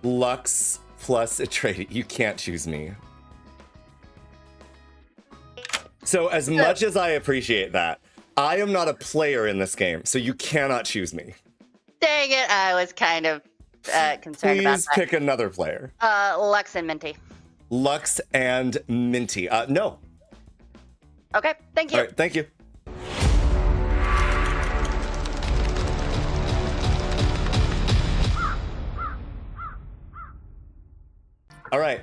Lux plus a trait. You can't choose me. So as much as I appreciate that, I am not a player in this game, so you cannot choose me. Dang it, I was kind of concerned about Please that. pick another player. Lux and Minty. Lux and Minty. No. Okay, thank you. All right, thank you. All right,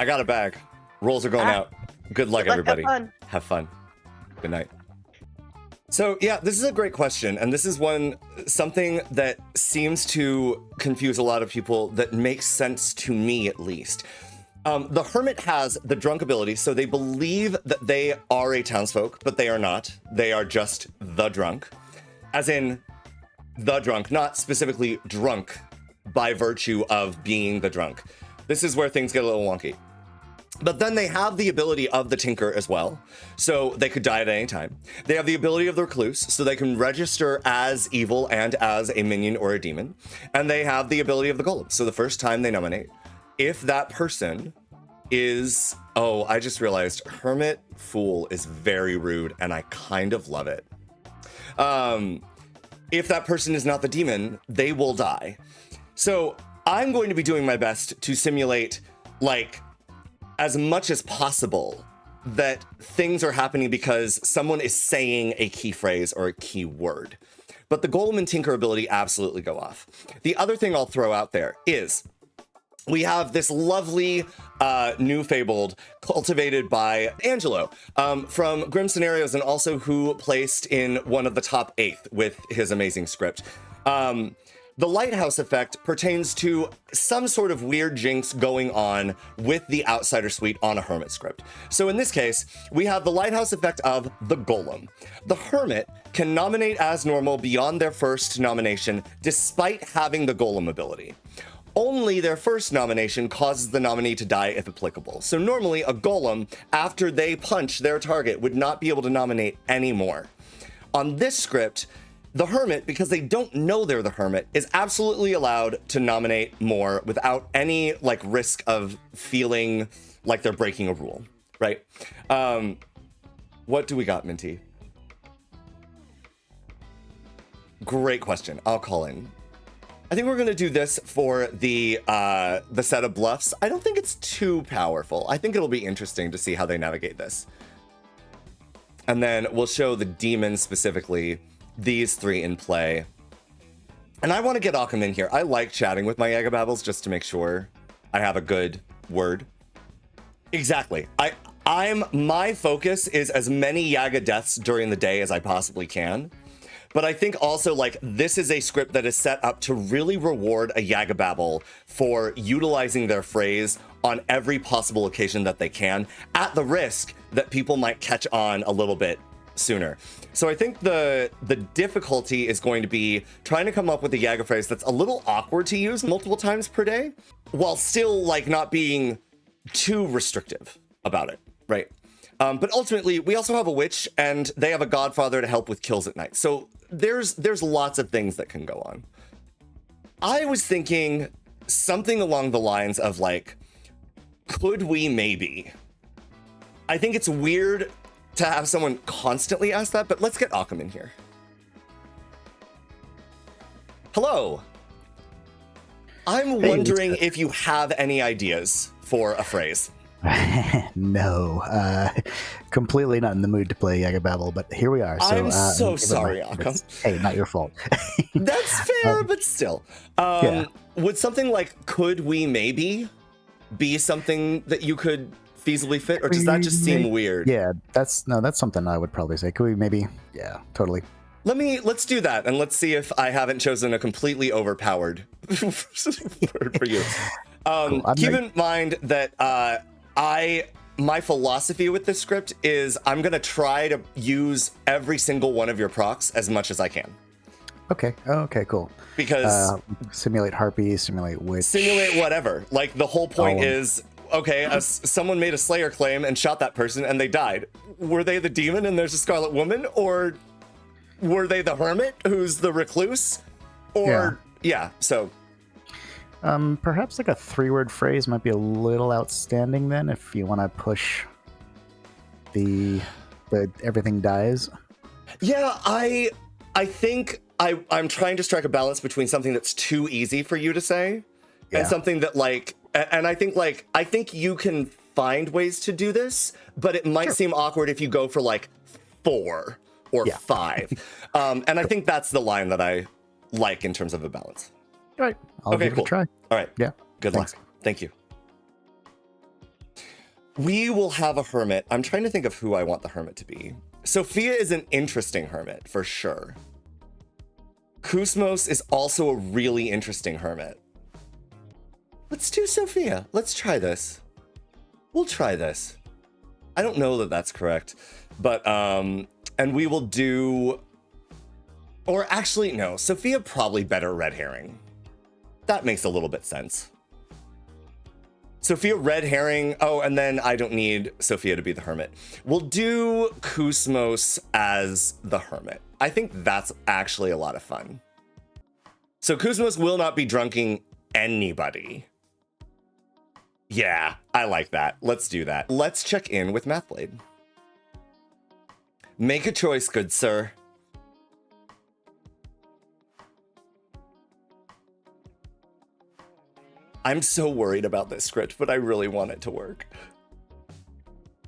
I got a bag. Rolls are going out. Good luck, everybody. Have fun. Good night. So yeah, this is a great question, and this is something that seems to confuse a lot of people that makes sense to me at least. The Hermit has the drunk ability, so they believe that they are a townsfolk, but they are not. They are just the drunk, as in the drunk, not specifically drunk by virtue of being the drunk. This is where things get a little wonky. But then they have the ability of the Tinker as well, so they could die at any time. They have the ability of the Recluse, so they can register as evil and as a minion or a demon. And they have the ability of the Golem, so the first time they nominate, if that person is... Oh, I just realized Hermit Fool is very rude, and I kind of love it. If that person is not the demon, they will die. So I'm going to be doing my best to simulate, like, as much as possible that things are happening because someone is saying a key phrase or a key word. But the Golem and Tinker ability absolutely go off. The other thing I'll throw out there is we have this lovely new Fabled cultivated by Angelo from Grim Scenarios, and also who placed in one of the top 8th with his amazing script. The Lighthouse Effect pertains to some sort of weird jinx going on with the Outsider Suite on a Hermit script. So in this case, we have the Lighthouse Effect of the Golem. The Hermit can nominate as normal beyond their first nomination, despite having the Golem ability. Only their first nomination causes the nominee to die if applicable. So normally a Golem, after they punch their target, would not be able to nominate anymore. On this script, the Hermit, because they don't know they're the Hermit, is absolutely allowed to nominate more without any like risk of feeling like they're breaking a rule, right? What do we got, Minty? Great question. I'll call in. I think we're gonna do this for the set of bluffs. I don't think it's too powerful. I think it'll be interesting to see how they navigate this. And then we'll show the demon specifically. These 3 in play. And I want to get Occam in here. I like chatting with my Yaggababbles just to make sure I have a good word. Exactly. My focus is as many Yaga deaths during the day as I possibly can. But I think also, like, this is a script that is set up to really reward a Yaggababble for utilizing their phrase on every possible occasion that they can, at the risk that people might catch on a little bit sooner. So I think the difficulty is going to be trying to come up with a Yaga phrase that's a little awkward to use multiple times per day, while still like not being too restrictive about it, right? But ultimately, we also have a witch, and they have a godfather to help with kills at night. So there's lots of things that can go on. I was thinking something along the lines of like, could we maybe? I think it's weird to have someone constantly ask that, but let's get Occam in here. Hello. I'm wondering if you have any ideas for a phrase. No, completely not in the mood to play Yaggababble, but here we are. So, I'm so sorry, Occam. Hey, not your fault. That's fair, but still. Yeah. Would something like, could we maybe be something that you could feasibly fit, or does that just seem weird? Yeah, that's something I would probably say. Could we maybe? Yeah, totally. Let's do that, and let's see if I haven't chosen a completely overpowered word for you. Cool. Keep in mind that my philosophy with this script is I'm gonna try to use every single one of your procs as much as I can. Okay. Okay. Cool. Because simulate harpy, simulate witch, simulate whatever. Like the whole point is, okay, someone made a Slayer claim and shot that person and they died. Were they the demon and there's a Scarlet Woman, or were they the Hermit who's the Recluse? Or yeah. So Perhaps like a 3-word phrase might be a little outstanding then, if you want to push the everything dies. Yeah, I think I'm trying to strike a balance between something that's too easy for you to say and something that and I think you can find ways to do this, but it might seem awkward if you go for 4 or 5. And I think that's the line that I like in terms of a balance. All right, I'll give it a try. All right. Yeah. Good luck. Thank you. We will have a hermit. I'm trying to think of who I want the hermit to be. Sophia is an interesting hermit, for sure. Kusmos is also a really interesting hermit. Let's do Sophia. Let's try this. We'll try this. I don't know that that's correct, but, and we will do, or actually, no, Sophia probably better red herring. That makes a little bit sense. Sophia red herring. Oh, and then I don't need Sophia to be the hermit. We'll do Kusmos as the hermit. I think that's actually a lot of fun. So Kusmos will not be drunking anybody. Yeah, I like that. Let's do that. Let's check in with Mathblade. Make a choice, good sir. I'm so worried about this script, but I really want it to work.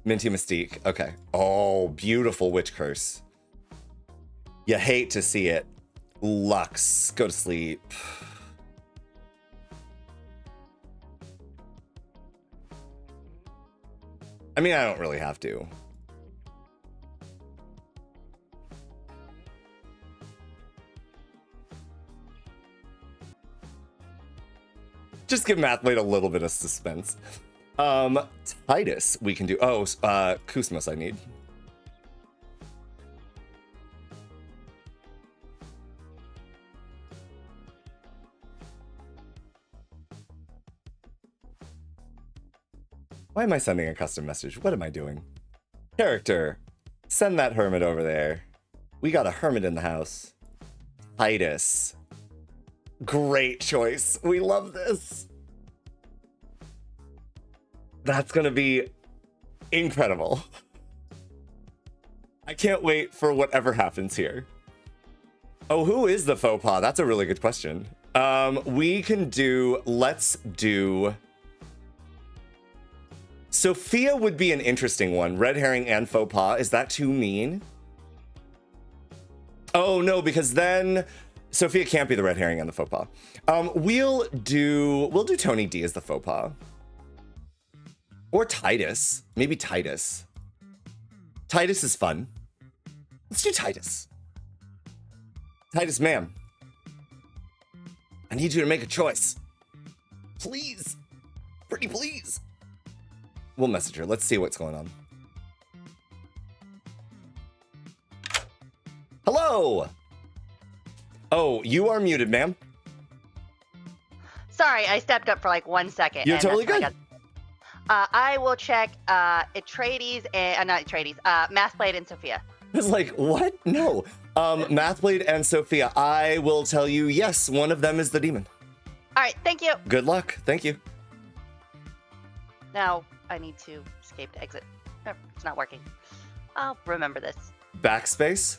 Minty Mystique. Okay. Oh, beautiful Witch Curse. You hate to see it. Lux. Go to sleep. I mean, I don't really have to. Just give Mathblade a little bit of suspense. Titus, we can do. Oh, Kusmos I need. Why am I sending a custom message? What am I doing? Character, send that hermit over there. We got a hermit in the house. Titus. Great choice. We love this. That's gonna be incredible. I can't wait for whatever happens here. Oh, who is the faux pas? That's a really good question. We can do, let's do... Sophia would be an interesting one. Red herring and faux pas. Is that too mean? Oh, no, because then... Sophia can't be the red herring and the faux pas. We'll do Tony D as the faux pas. Or Titus. Maybe Titus. Titus is fun. Let's do Titus. Titus, ma'am. I need you to make a choice. Please. Pretty please. We'll message her. Let's see what's going on. Hello. Oh, you are muted, ma'am. Sorry, I stepped up for 1 second. You're totally good. I will check Atreides and not Atreides, Mathblade and Sophia. I was like, what? No. Mathblade and Sophia. I will tell you, yes, one of them is the demon. All right, thank you. Good luck. Thank you. Now I need to escape to exit. Oh, it's not working. I'll remember this. Backspace.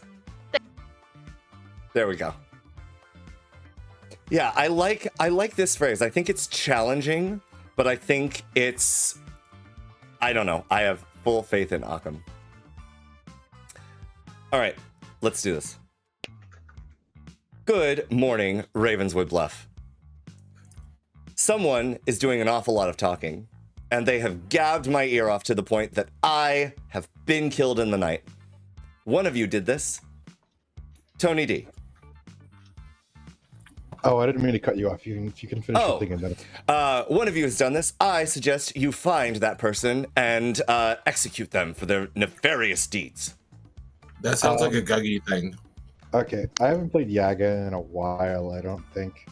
There we go. Yeah, I like this phrase. I think it's challenging, but I think it's, I don't know. I have full faith in Occam. All right, let's do this. Good morning, Ravenswood Bluff. Someone is doing an awful lot of talking, and they have gabbed my ear off to the point that I have been killed in the night. One of you did this. Tony D. Oh, I didn't mean to cut you off. If you can finish your thing and then... One of you has done this. I suggest you find that person and execute them for their nefarious deeds. That sounds like a Guggy thing. Okay, I haven't played Yaga in a while, I don't think.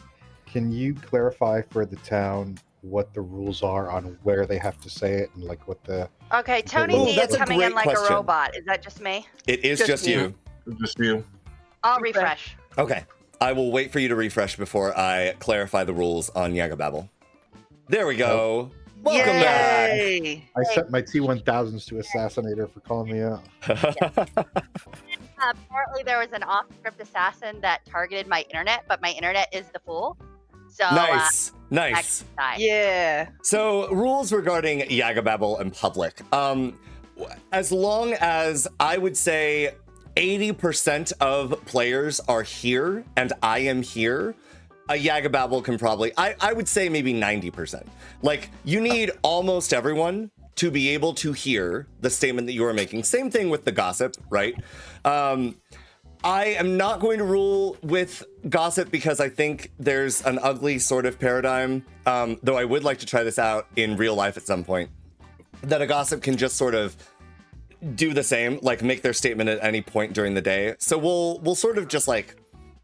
Can you clarify for the town what the rules are on where they have to say it and what the... Okay, Tony D is coming in like a robot. Is that just me? It is just you. Just you. I'll refresh. Okay. I will wait for you to refresh before I clarify the rules on Yaggababble. There we go. Welcome back. Yay! I set my T1000s to Assassinator for calling me out. Apparently, there was an off-script assassin that targeted my internet, but my internet is the fool. So Nice. Nice. Yeah. So, rules regarding Yaggababble and public. As long as I would say 80% of players are here and I am here, a Yaggababble can probably, I would say maybe 90%. Like, you need almost everyone to be able to hear the statement that you are making. Same thing with the gossip, right? I am not going to rule with gossip because I think there's an ugly sort of paradigm, though I would like to try this out in real life at some point, that a gossip can just sort of do the same, like make their statement at any point during the day. So we'll sort of just like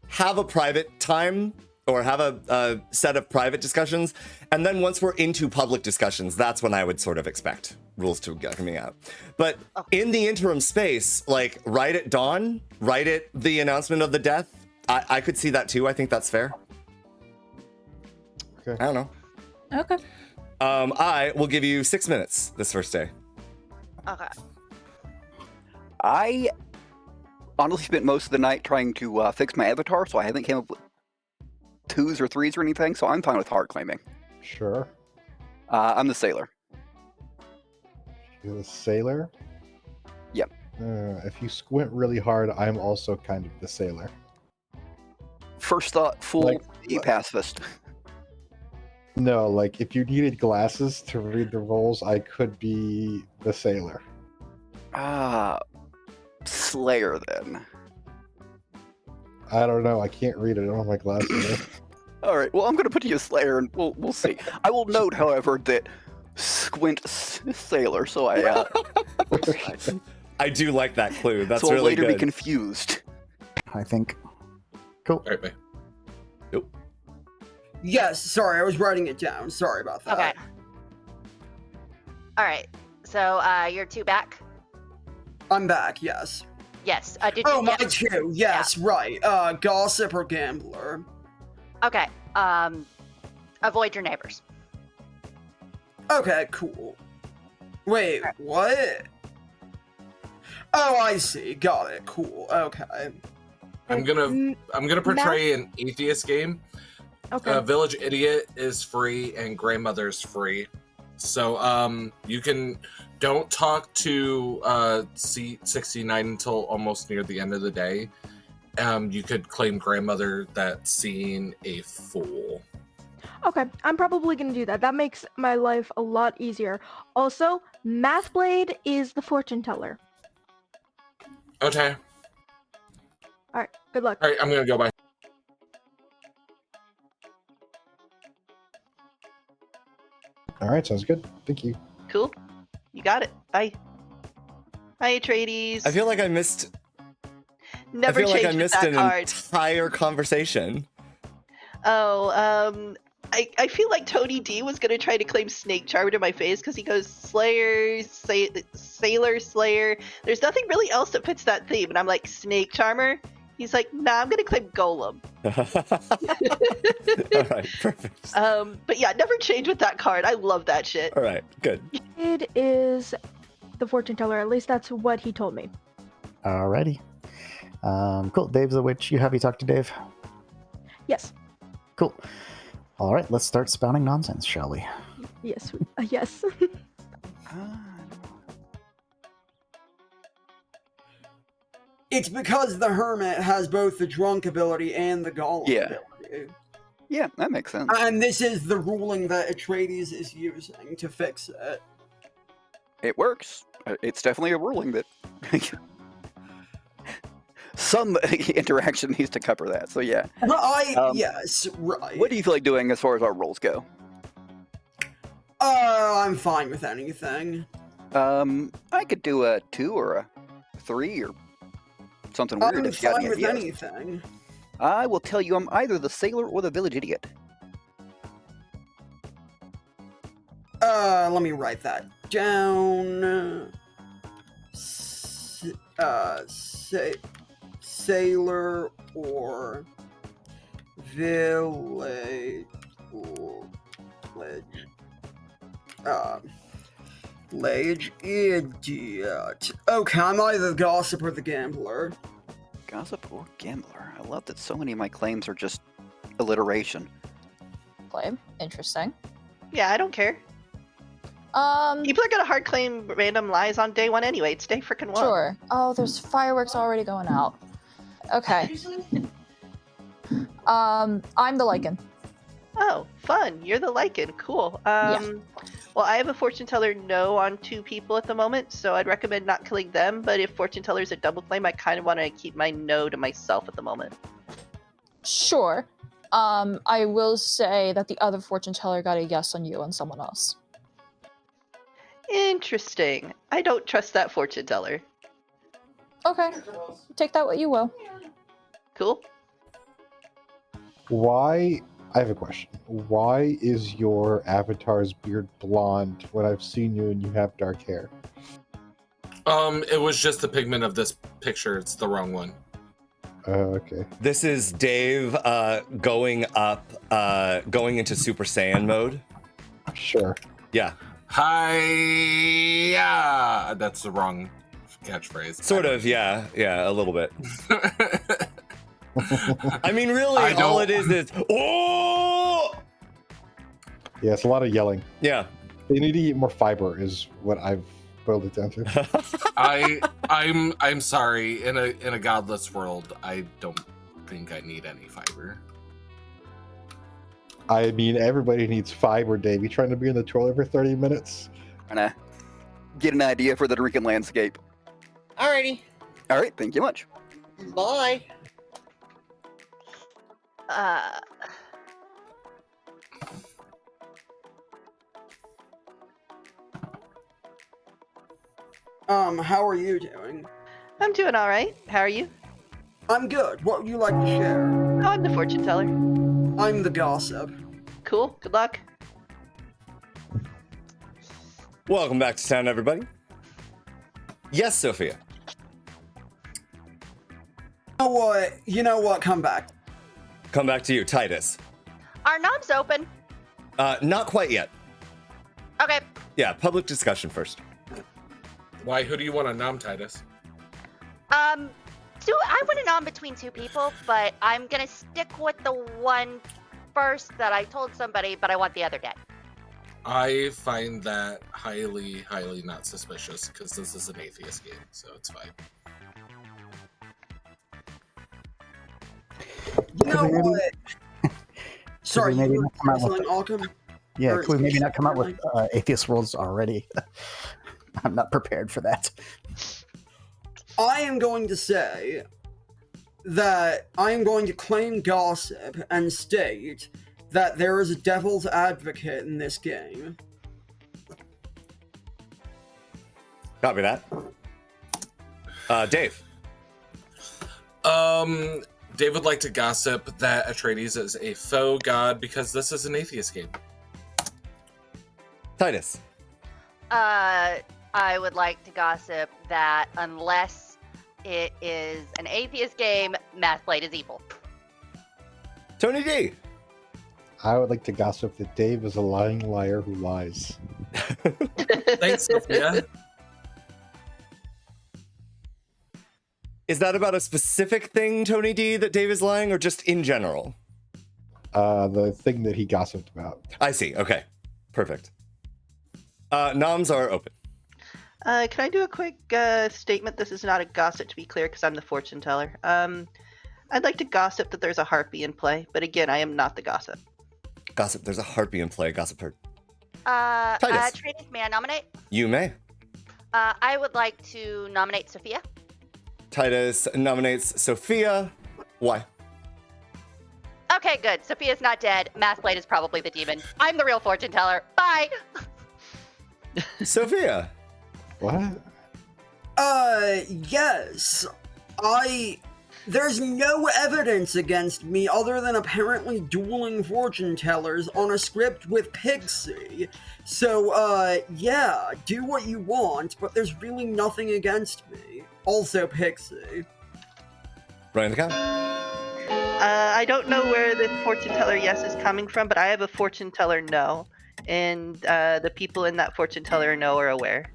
have a private time or have a set of private discussions. And then once we're into public discussions, that's when I would sort of expect rules to get coming out. But in the interim space, like right at dawn, right at the announcement of the death, I could see that too. I think that's fair. Okay. I don't know. Okay. I will give you 6 minutes this first day. Okay. I honestly spent most of the night trying to fix my avatar, so I haven't came up with 2s or 3s or anything, so I'm fine with hard claiming. Sure. I'm the sailor. You're the sailor? Yep. If you squint really hard, I'm also kind of the sailor. First thought, full pacifist. No, like if you needed glasses to read the rolls, I could be the sailor. Slayer then. I don't know. I can't read it. I don't have my glasses. All right. Well, I'm going to put you as Slayer, and we'll see. I will note, however, that squint sailor. So I I do like that clue. That's so I'll really later good. be confused. I think. Cool. All right, bye. Yes, sorry, I was writing it down. Sorry about that. Okay. All right. So you're 2 back. I'm back, yes. Yes. Did you? Oh, my yes. 2, yes, right. Gossip or gambler. Okay. Avoid your neighbors. Okay, cool. Wait, what? Oh, I see. Got it. Cool. Okay. I'm gonna portray an atheist game. Okay. Village Idiot is free and Grandmother's free. So you don't talk to C69 until almost near the end of the day. You could claim Grandmother that's seeing a fool. Okay, I'm probably gonna do that. That makes my life a lot easier. Also, Mathblade is the fortune teller. Okay. All right, good luck. All right, I'm gonna go by. All right, sounds good. Thank you. Cool. You got it. Bye. Bye, Atreides. I feel like I missed. Never I feel like I changed missed that an card. entire conversation. Oh, I feel like Tony D was gonna try to claim Snake Charmer to my face because he goes Slayer, Sailor, Slayer. There's nothing really else that fits that theme, and I'm like Snake Charmer. He's like, nah, I'm gonna claim Golem. All right, perfect. But yeah, never change with that card. I love that shit. All right, good. It is the fortune teller. At least that's what he told me. Alrighty. Cool. Dave's the witch. You happy to talk to Dave? Yes. Cool. All right, let's start spouting nonsense, shall we? Yes. Yes. It's because the Hermit has both the drunk ability and the Golem ability. Yeah, that makes sense. And this is the ruling that Atreides is using to fix it. It works. It's definitely a ruling that some interaction needs to cover that. So yeah. Yes, right. What do you feel like doing as far as our rules go? I'm fine with anything. I could do a 2 or a 3 or something weird. I'm if you got fine with ideas. anything. I will tell you I'm either the sailor or the village idiot. Let me write that down. Sailor or village. Village idiot. Okay, I'm either the gossip or the gambler. Gossip or gambler? I love that so many of my claims are just alliteration. Claim. Interesting. Yeah, I don't care. People are gonna hard claim random lies on day one anyway. It's day freaking one. Sure. Oh, there's fireworks already going out. Okay. I'm the lichen. Oh, fun. You're the lichen. Cool. Well, I have a fortune teller no on 2 people at the moment, so I'd recommend not killing them. But if fortune teller's a double claim, I kind of want to keep my no to myself at the moment. Sure. I will say that the other fortune teller got a yes on you and someone else. Interesting. I don't trust that fortune teller. Okay. Take that what you will. Cool. Why? I have a question. Why is your avatar's beard blonde when I've seen you and you have dark hair? It was just the pigment of this picture. It's the wrong one. Okay. This is Dave going into Super Saiyan mode. Sure. Yeah. Hi-ya! That's the wrong catchphrase. Sort of, yeah, a little bit. I mean, really, all it is oh! Yeah, it's a lot of yelling. Yeah. They need to eat more fiber, is what I've boiled it down to. I'm sorry. In a godless world, I don't think I need any fiber. I mean, everybody needs fiber, Dave. You trying to be in the toilet for 30 minutes? Trying to get an idea for the drinking landscape. Alrighty. All right, thank you much. Bye. How are you doing? I'm doing all right. How are you? I'm good. What would you like to share? Oh, I'm the fortune teller. I'm the gossip. Cool. Good luck. Welcome back to town, everybody. Yes, Sophia. You know what? Come back. Come back to you, Titus. Are knobs open? Not quite yet. Okay. Yeah, public discussion first. Why? Who do you want to nom, Titus? So I went a nom between 2 people, but I'm gonna stick with the one first that I told somebody, but I want the other dead. I find that highly, highly not suspicious because this is an atheist game, so it's fine. You know what? Sorry, maybe you were not come out with canceling Alchem? Yeah, Or- could we maybe not come out with atheist rules already? I'm not prepared for that. I am going to say that I am going to claim gossip and state that there is a devil's advocate in this game. Copy that. Dave. Dave would like to gossip that Atreides is a faux god because this is an atheist game. Titus. I would like to gossip that unless it is an atheist game, Mathblade is evil. Tony D. I would like to gossip that Dave is a lying liar who lies. Thanks, Sophia. Is that about a specific thing, Tony D, that Dave is lying, or just in general? The thing that he gossiped about. I see. Okay. Perfect. Noms are open. Can I do a quick statement? This is not a gossip, to be clear, because I'm the fortune teller. I'd like to gossip that there's a harpy in play, but again, I am not the gossip. Gossip, there's a harpy in play. Gossip heard. Titus, may I nominate? You may. I would like to nominate Sophia. Titus nominates Sophia. Why? Okay, good. Sophia's not dead. Mathblade is probably the demon. I'm the real fortune teller. Bye. Sophia. What? Yes. There's no evidence against me other than apparently dueling fortune tellers on a script with Pixie. So, yeah, do what you want, but there's really nothing against me. Also Pixie. Running the count. I don't know where the fortune teller yes is coming from, but I have a fortune teller no, and the people in that fortune teller no are aware.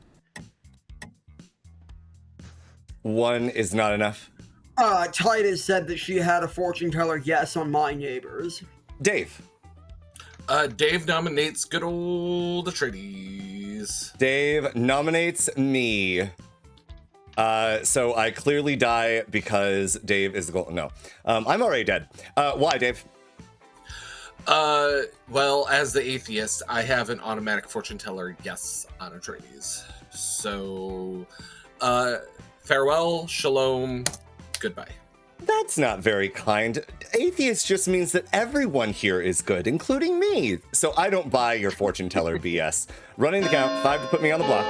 One is not enough. Titus said that she had a fortune teller yes on my neighbors. Dave. Dave nominates good old Atreides. Dave nominates me. So I clearly die because Dave is the goal. No, I'm already dead. Why, Dave? Well, as the atheist, I have an automatic fortune teller yes on Atreides. So, farewell, shalom, goodbye. That's not very kind. Atheist just means that everyone here is good, including me. So I don't buy your fortune teller BS. Running the count, 5 to put me on the block.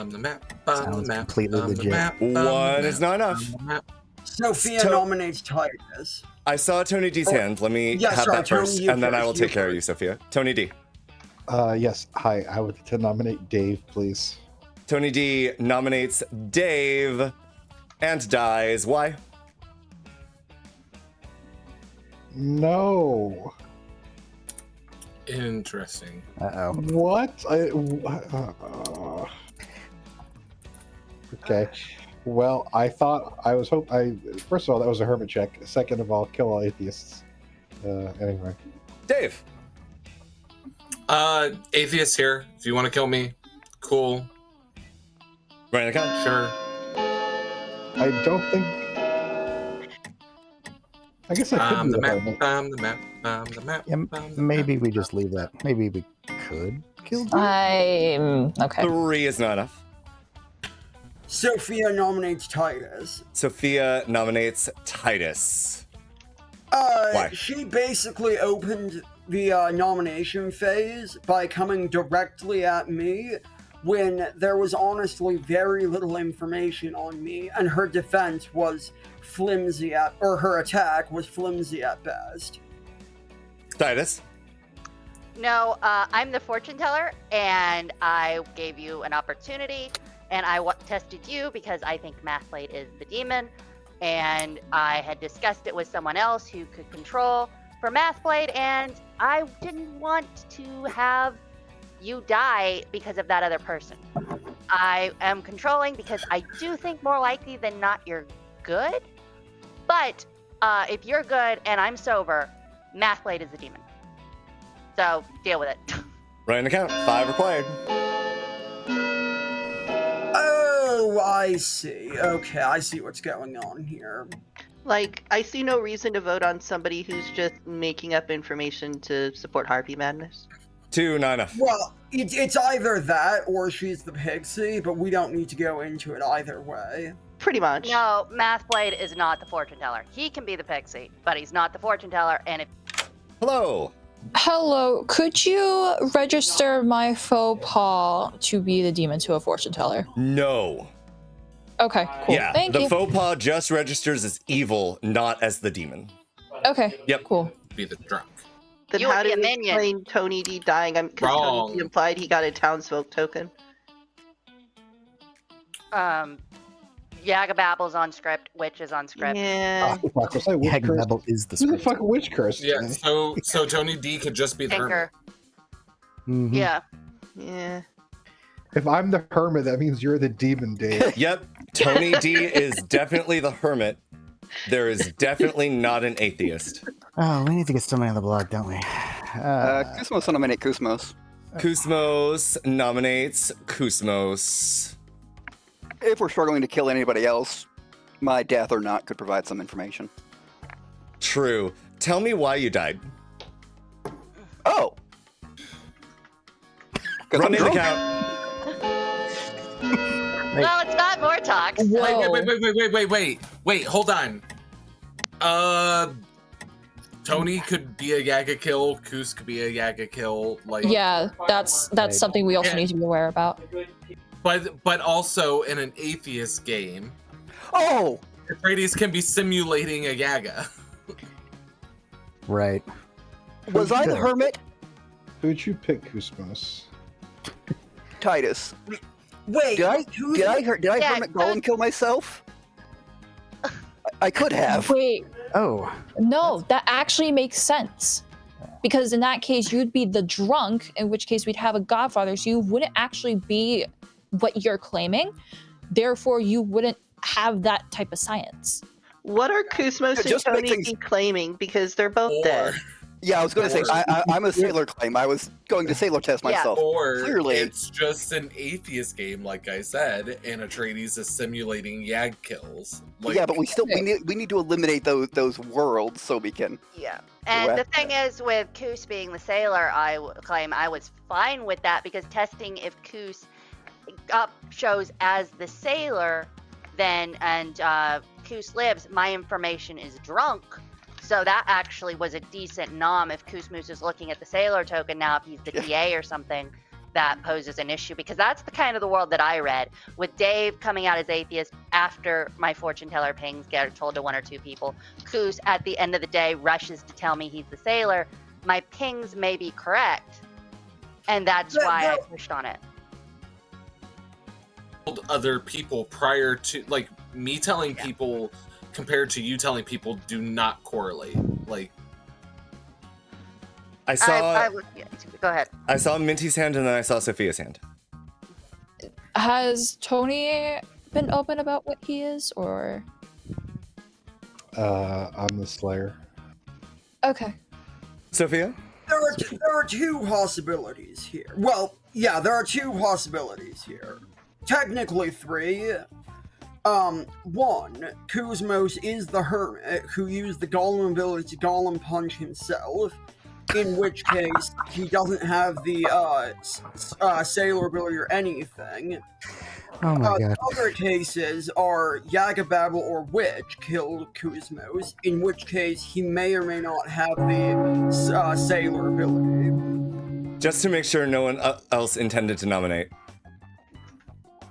The map, Sounds the map, completely the legit. map, One is not enough. Sophia nominates Titus. I saw Tony D's hand. Let me yeah, have sorry, that first, Tony, you and then I will first, take you care of you, first. Sophia. Tony D. Yes. Hi. I would like to nominate Dave, please. Tony D nominates Dave and dies. Why? No. Interesting. Uh-oh. What? Okay. Well, I thought I was first of all, that was a hermit check. Second of all, kill all atheists. Anyway. Dave. Atheist here. If you want to kill me, cool. Running the count. Sure. I don't think. I guess I could be The the map, hermit. the map, the map. Yeah, maybe we just leave that. Maybe we could kill Dave. I'm okay. 3 is not enough. Sophia nominates Titus. Sophia nominates Titus. Why? She basically opened the nomination phase by coming directly at me when there was honestly very little information on me, and her defense was flimsy or her attack was flimsy at best. Titus. No, I'm the fortune teller, and I gave you an opportunity, and I tested you because I think Mathblade is the demon, and I had discussed it with someone else who could control for Mathblade, and I didn't want to have you die because of that other person. I am controlling because I do think more likely than not you're good, but if you're good and I'm sober, Mathblade is the demon. So deal with it. Running the count. 5 required. Oh, I see. Okay, I see what's going on here. Like, I see no reason to vote on somebody who's just making up information to support Harpy Madness. 2, not enough. Well, it's either that or she's the pixie, but we don't need to go into it either way. Pretty much. No, Mathblade is not the fortune teller. He can be the pixie, but he's not the fortune teller. And if Hello. Hello, could you register my faux paw to be the demon to a fortune teller? No. Okay, cool. Yeah, Thank the you. faux pas just registers as evil, not as the demon. Okay. Yep. Cool. Be the drunk. Then You how would be do a you minion. explain Tony D dying? Because Wrong. Tony D implied he got a Townsfolk token. Yaggababbles on script, Witch is on script. Yeah. Oh, fuck, was I witch-cursed? Yaggababble is the Who the script. fuck witch-cursed? Yeah, so Tony D could just be the hermit. Tinker. Mhm. Yeah. Yeah. If I'm the hermit, that means you're the demon, Dave. Yep, Tony D is definitely the hermit. There is definitely not an atheist. Oh, we need to get somebody on the blog, don't we? Kusmos will nominate Kusmos. Kusmos nominates Kusmos. If we're struggling to kill anybody else, my death or not could provide some information. True. Tell me why you died. Oh! 'Cause I'm Running the drunk. count. Well, it's not more talk. So. Wait, hold on. Tony could be a Yaga kill, Kus could be a Yaga kill, like Yeah, that's something we also need to be aware about. but also in an atheist game, Oh! Atreides can be simulating a Yaga. Right. Was I the hermit? Who'd you pick, Kusmos? Titus. Wait, Did I Yeah, Hermit Golem kill myself? I could have. Wait, Oh, no, that actually makes sense. Because in that case, you'd be the drunk, in which case we'd have a godfather, so you wouldn't actually be what you're claiming. Therefore, you wouldn't have that type of science. What are Kuzmos and Just make Tony things- D claiming? Because they're both Or, dead. Yeah, I was going to say, I'm a sailor claim. I was going to sailor test Yeah. myself. or Clearly. it's just an atheist game, like I said, and Atreides is simulating Yag kills. Like, Yeah, but we need to eliminate those worlds so we can. Yeah. And the Correct. thing is, with Koos being the sailor, I claim I was fine with that because testing if Koos shows as the sailor, then Koos lives, my information is drunk. So that actually was a decent nom if Kuzmoos is looking at the sailor token now, if he's the DA or something, that poses an issue because that's the kind of the world that I read. With Dave coming out as atheist after my fortune teller pings get told to one or two people, Koos at the end of the day rushes to tell me he's the sailor. My pings may be correct, and that's why I pushed on it. other people prior to, like, me telling people compared to you telling people do not correlate. Like, I saw go ahead. I saw Minty's hand and then I saw Sophia's hand. Has Tony been open about what he is, or? I'm the Slayer. Okay. Sophia? There are two possibilities here. Well, yeah, there are two possibilities here. Technically three. One, Kuzmos is the Hermit who used the Golem ability to Golem punch himself, in which case he doesn't have the sailor ability or anything. oh my god. Other cases are Yaggababble or Witch killed Kuzmos, in which case he may or may not have the sailor ability. Just to make sure no one else intended to nominate.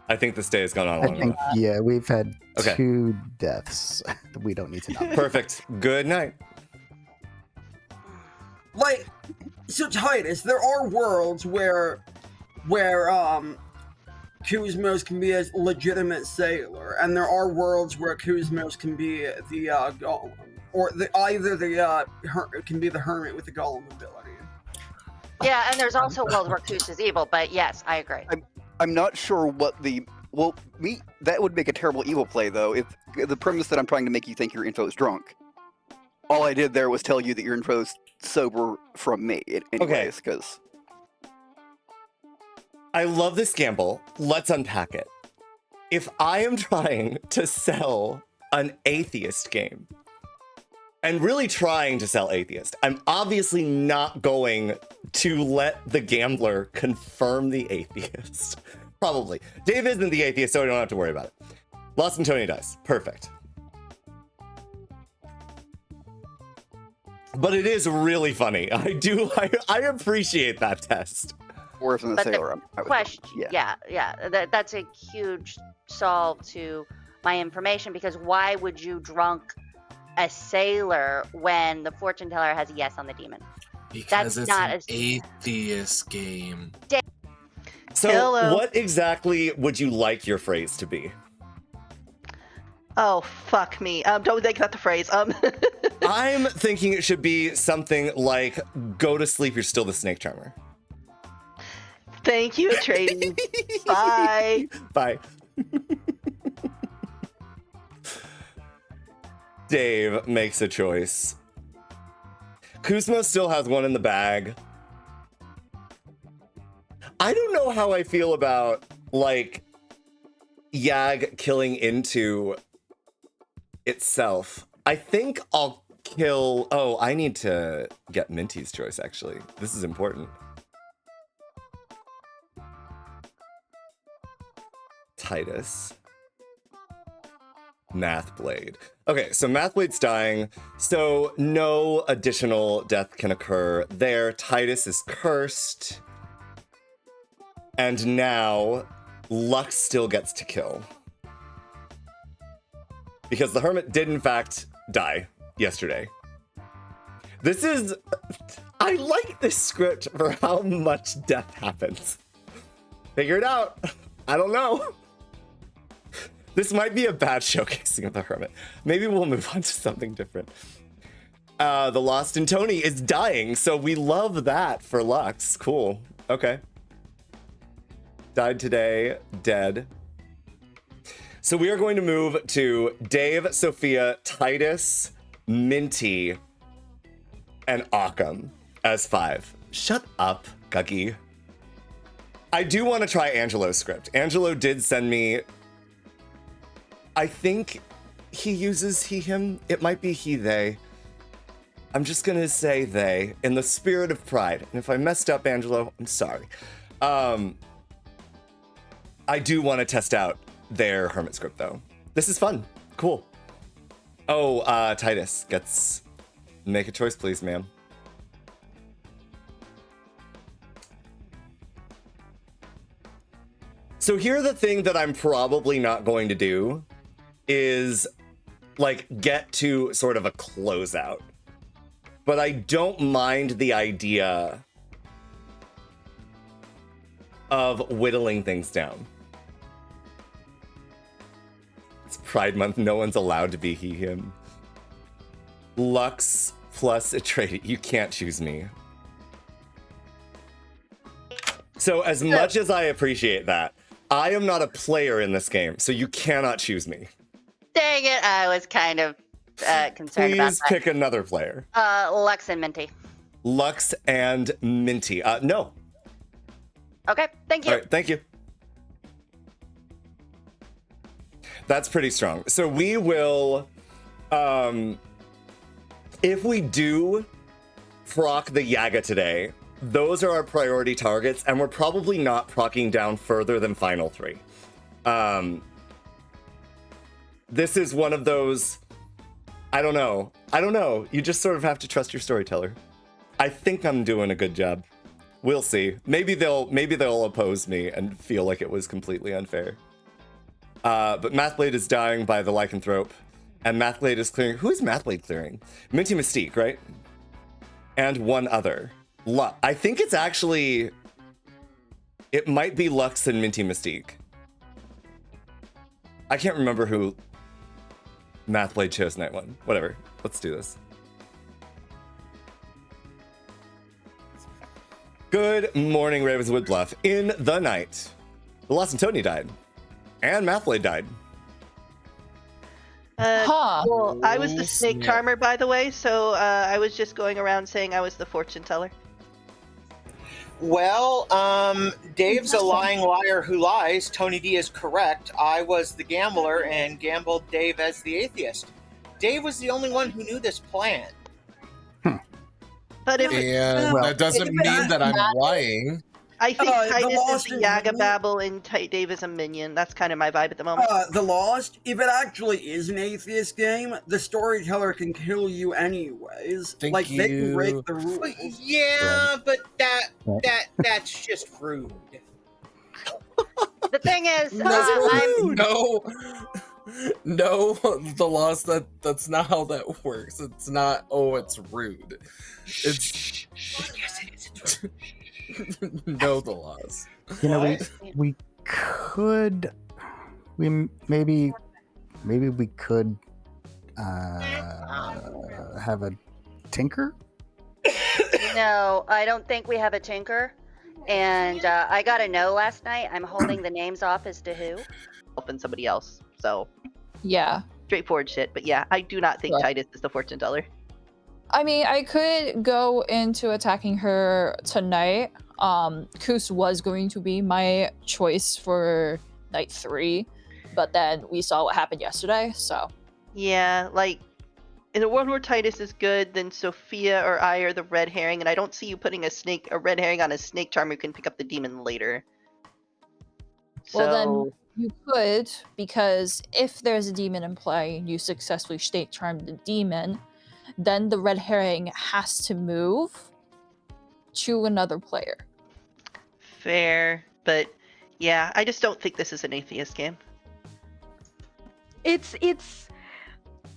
I think this day has gone on I long think, enough. yeah, we've had Okay. 2 deaths. We don't need to know. Perfect. Good night. Like, so Titus, there are worlds where Kuzmos can be a legitimate sailor, and there are worlds where Kuzmos can be the Golem, or it can be the Hermit with the Golem ability. Yeah, and there's also worlds where Koos is evil, but yes, I agree. I'm not sure what that would make a terrible evil play though. If the premise that I'm trying to make you think your info is drunk, all I did there was tell you that your info is sober from me. Anyways, because I love this gamble. Let's unpack it. If I am trying to sell an atheist game, and really trying to sell atheist, I'm obviously not going to let the gambler confirm the atheist. Probably. Dave isn't the atheist, so I don't have to worry about it. Lost and Tony dies. Perfect. But it is really funny. I appreciate that test. Or if I'm the But the sailor, I would question, yeah. that's a huge solve to my information, because why would you drunk a sailor when the fortune teller has a yes on the demon? because That's it's not an as- atheist game. So Hello. what exactly would you like your phrase to be? Oh, fuck me. Don't make that the phrase. I'm thinking it should be something like, go to sleep, you're still the snake charmer. Thank you, Atreides. Bye. Bye. Dave makes a choice. Kuzma still has one in the bag. I don't know how I feel about, like, Yag killing into itself. I think I'll kill... Oh, I need to get Minty's choice, actually. This is important. Titus. Mathblade. Okay, so Mathblade's dying, so no additional death can occur there. Titus is cursed. And now, Lux still gets to kill. Because the Hermit did, in fact, die yesterday. This is... I like this script for how much death happens. Figure it out. I don't know. This might be a bad showcasing of the Hermit. Maybe we'll move on to something different. The Lost in Tony is dying, so we love that for Lux. Cool. Okay. Died today, dead. So we are going to move to Dave, Sophia, Titus, Minty, and Occam as 5. Shut up, Guggy. I do want to try Angelo's script. Angelo did send me... I think he uses he, him. It might be he, they. I'm just going to say they in the spirit of pride. And if I messed up, Angelo, I'm sorry. I do want to test out their Hermit script, though. This is fun. Cool. Oh, Titus gets... Make a choice, please, ma'am. So here the thing that I'm probably not going to do is, like, get to sort of a closeout. But I don't mind the idea of whittling things down. It's Pride Month. No one's allowed to be he, him. Lux plus a trade. You can't choose me. So as much as I appreciate that, I am not a player in this game, so you cannot choose me. Dang it, I was kind of concerned about Please that. pick another player. Lux and Minty. Lux and Minty. No. Okay, thank you. All right, thank you. That's pretty strong. So we will, if we do proc the Yaga today, those are our priority targets, and we're probably not procking down further than final 3. This is one of those, I don't know. You just sort of have to trust your storyteller. I think I'm doing a good job. We'll see. Maybe they'll oppose me and feel like it was completely unfair. But Mathblade is dying by the lycanthrope, and Mathblade is clearing. Who is Mathblade clearing? Minty Mystique, right? And one other. I think it's actually... It might be Lux and Minty Mystique. I can't remember who Mathblade chose night 1. Whatever. Let's do this. Good morning, Ravenswood Bluff. In the night, the Lost and Tony died. And Mathblade died. Well, I was the snake charmer, by the way, so I was just going around saying I was the fortune teller. Well, Dave's a lying liar who lies. Tony D is correct. I was the gambler and gambled Dave as the atheist. Dave was the only one who knew this plan. But if that doesn't mean that I'm lying. I think Titus is Lost the in Yaggababble and Dave is a minion. That's kind of my vibe at the moment. The Lost, if it actually is an atheist game, the storyteller can kill you anyways. Thank They can you. break the rules. But, yeah, but that's just rude. The thing is, No, the Lost, that's not how that works. It's not, it's rude. It's Yes, it is. It's rude. no, the Lost. You know, we could, maybe we could have a tinker. No, I don't think we have a tinker. And I got a no last night. I'm holding the names off as to who. Helping somebody else. So, Yeah. straightforward shit. But yeah, I do not think Right. Titus is the fortune teller. I mean, I could go into attacking her tonight. Kus was going to be my choice for night 3, but then we saw what happened yesterday, so. Yeah, like, in a world where Titus is good, then Sophia or I are the red herring, and I don't see you putting a red herring on a snake charmer who can pick up the demon later. Well, then you could, because if there's a demon in play and you successfully snake charm the demon, then the red herring has to move to another player. Fair, but yeah, I just don't think this is an atheist game. It's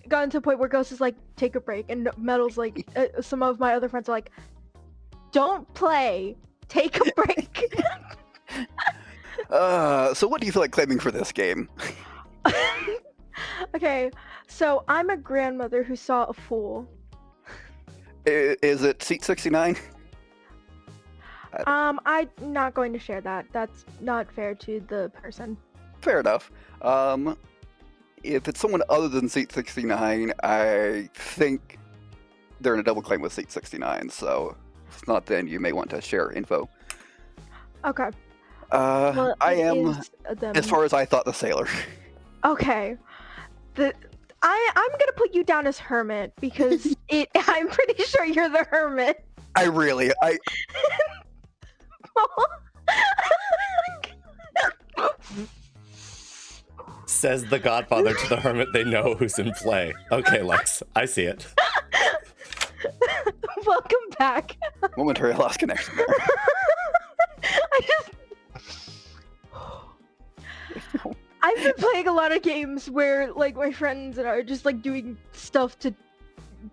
gotten to a point where Ghost is like, take a break, and Metal's like, some of my other friends are like, don't play, take a break. So what do you feel like claiming for this game? Okay, so I'm a grandmother who saw a fool. Is it seat 69? I'm not going to share that. That's not fair to the person. Fair enough. If it's someone other than seat 69, I think they're in a double claim with seat 69, so if it's not then, you may want to share info. Okay. Well, I it am, is them. as far as I thought, the sailor. Okay. I'm gonna put you down as Hermit because I'm pretty sure you're the Hermit. Says the Godfather to the Hermit they know who's in play. Okay, Lex, I see it. Welcome back. Momentary lost connection there. I've been playing a lot of games where like my friends and I are just like doing stuff to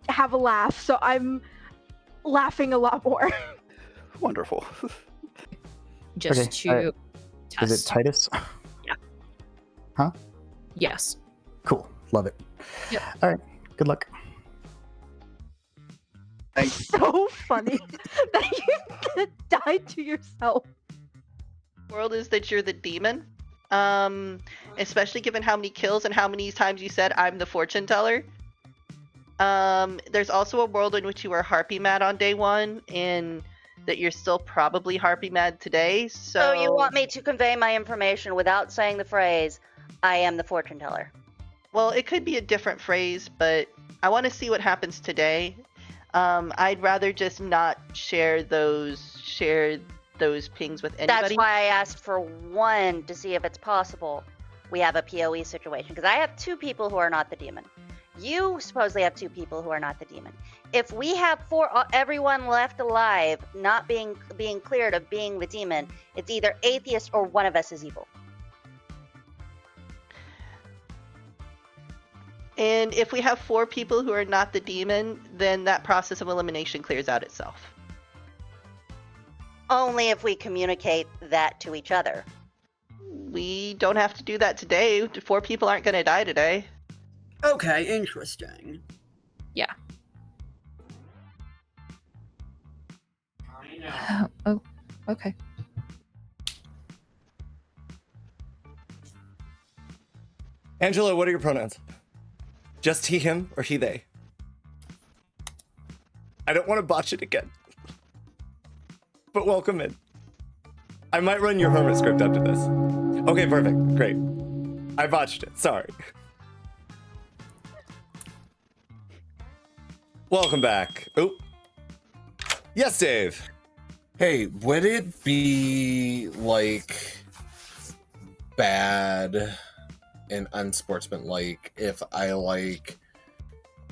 have a laugh, so I'm laughing a lot more. Wonderful. Just to test. Is it Titus? Yeah. Huh? Yes. Cool. Love it. Yep. All right. Good luck. Thanks. So funny that you died to yourself. World is that you're the demon. Especially given how many kills and how many times you said I'm the fortune teller. There's also a world in which you were harpy mad on day one, and that you're still probably harpy mad today. So you want me to convey my information without saying the phrase, I am the fortune teller? Well, it could be a different phrase, but I want to see what happens today. I'd rather just not share those pings with anybody. That's why I asked for one to see if it's possible we have a PoE situation, because I have 2 people who are not the demon. You supposedly have 2 people who are not the demon. If we have everyone left alive, not being cleared of being the demon, it's either atheist or one of us is evil. And if we have 4 people who are not the demon, then that process of elimination clears out itself. Only if we communicate that to each other. We don't have to do that today. 4 people aren't going to die today. Okay, interesting. Yeah. Oh, okay. Angelo, what are your pronouns? Just he, him, or he, they? I don't want to botch it again. But welcome in. I might run your Hermit script after this. Okay, perfect. Great. I botched it. Sorry. Welcome back. Oh. Yes, Dave. Hey, would it be like bad and unsportsmanlike if I like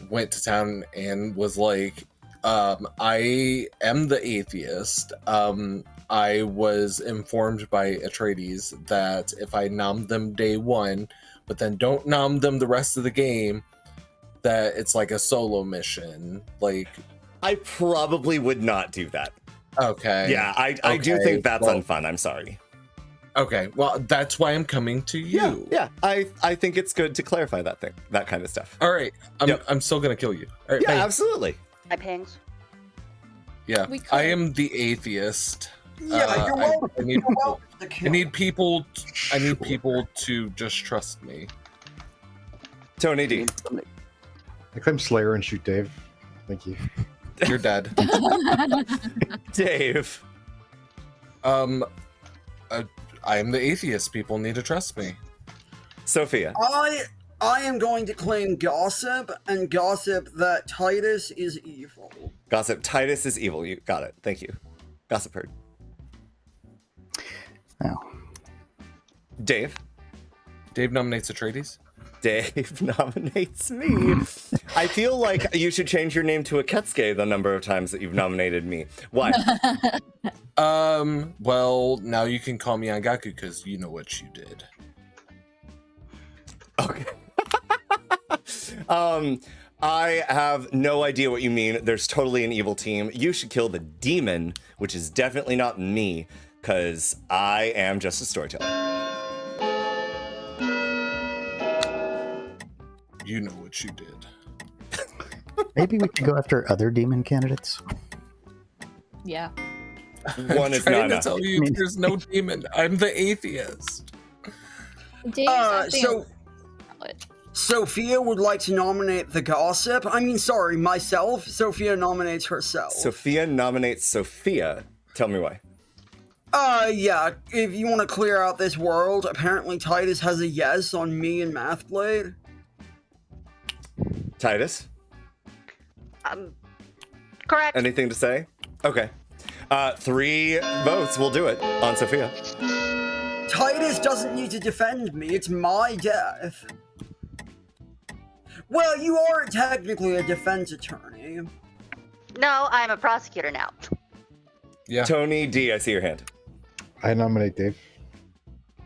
went to town and was like, I am the atheist. I was informed by Atreides that if I nom them day 1, but then don't nom them the rest of the game, that it's like a solo mission. Like, I probably would not do that. Okay. Yeah, I do think that's unfun. I'm sorry. Okay, well, that's why I'm coming to you. Yeah. I think it's good to clarify that kind of stuff. All right, I'm still gonna kill you. All right, yeah, bye. absolutely. My pings. Yeah, I am the atheist. Yeah, you're welcome. I need people to just trust me. Tony D. I claim Slayer and shoot Dave. Thank you. You're dead. Dave. I am the atheist. People need to trust me. Sophia. I am going to claim gossip, and gossip that Titus is evil. Gossip, Titus is evil. You got it. Thank you. Gossip heard. Now. Dave. Dave nominates Atreides. Dave nominates me. I feel like you should change your name to a Ketsuke the number of times that you've nominated me. Why? Well, now you can call me Angaku because you know what you did. Okay. I have no idea what you mean. There's totally an evil team. You should kill the demon, which is definitely not me. because I am just a storyteller. You know what you did. Maybe we could go after other demon candidates. Yeah. One is I'm not trying to enough. tell you, there's no demon. I'm the atheist. Dave's not being So valid. Sophia would like to nominate the gossip. I mean, sorry, myself. Sophia nominates herself. Sophia nominates Sophia. Tell me why. Yeah, if you want to clear out this world, apparently Titus has a yes on me and Mathblade. Titus, Correct. anything to say? Okay. 3 votes will do it on Sophia. Titus doesn't need to defend me, it's my death. Well, you are technically a defense attorney. No, I'm a prosecutor now. Yeah. Tony D, I see your hand. I nominate Dave.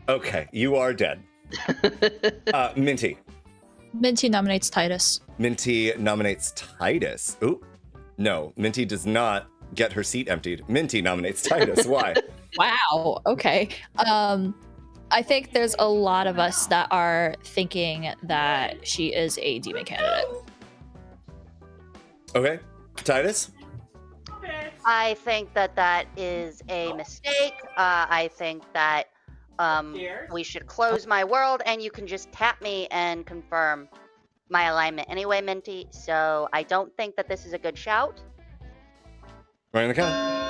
Okay, you are dead. Minty. Minty nominates Titus. Minty nominates Titus. Ooh, no, Minty does not get her seat emptied. Minty nominates Titus. Why? Wow. Okay. I think there's a lot of us that are thinking that she is a demon candidate. Okay, Titus. I think that that is a mistake. I think that we should close my world, and you can just tap me and confirm my alignment anyway, Minty. So I don't think that this is a good shout. Right on the count.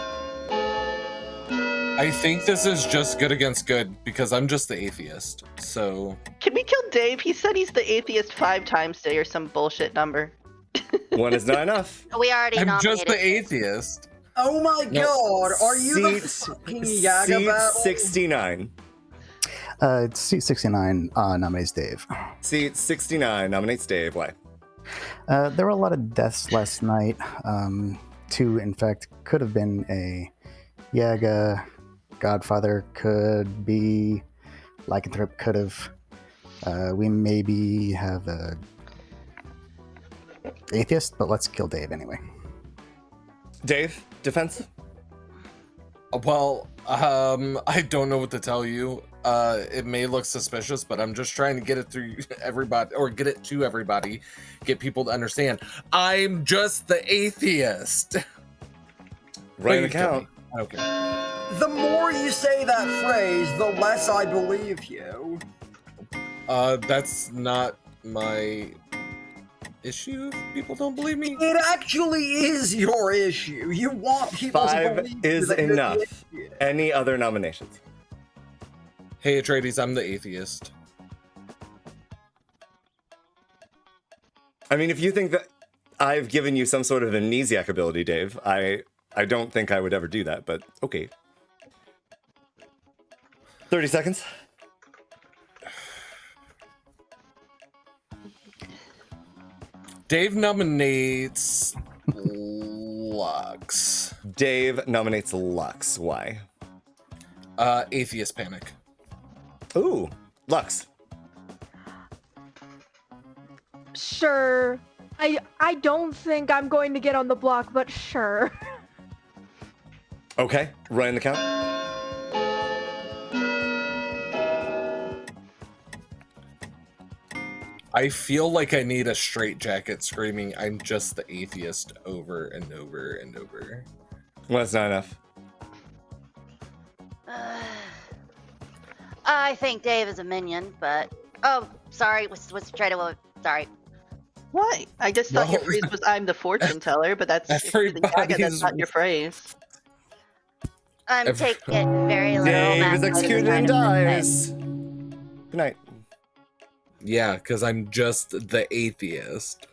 I think this is just good against good because I'm just the atheist. So Can we kill Dave? He said he's the atheist 5 times today or some bullshit number. 1 is not enough. We already I'm nominated. just the atheist. Oh my No. god, are you the Seat fucking Yaggababble? 69. Seat 69 nominates Dave. Seat 69 nominates Dave. Why? There were a lot of deaths last night. 2, in fact, could have been a Yaga. Godfather could be. Lycanthrope could have. We maybe have a atheist, but let's kill Dave anyway. Dave, defense? Well, I don't know what to tell you. It may look suspicious, but I'm just trying to get it through everybody, or get it to everybody, get people to understand. I'm just the atheist. Right on the count. Okay. The more you say that phrase, the less I believe you. That's not my issue. If people don't believe me. It actually is your issue. You want people to 5 believe you is that you're the enough. idiot. Any other nominations? Hey, Atreides, I'm the atheist. I mean, if you think that I've given you some sort of amnesiac ability, Dave, I don't think I would ever do that, but okay. 30 seconds. Dave nominates Lux. Dave nominates Lux. Why? Atheist panic. Ooh, Lux. Sure. I don't think I'm going to get on the block, but sure. Okay, right in the count. I feel like I need a straitjacket screaming, I'm just the atheist over and over and over. Well, that's not enough. I think Dave is a minion, but oh, sorry. Was trying to sorry. What? I just thought your No. phrase was "I'm the fortune teller," but that's if you're the Yaga, that's Everybody's- not your phrase. I'm Every- taking it very literal. Dave Matt, is but executed it's and kind of dies. Good night. Yeah, because I'm just the atheist.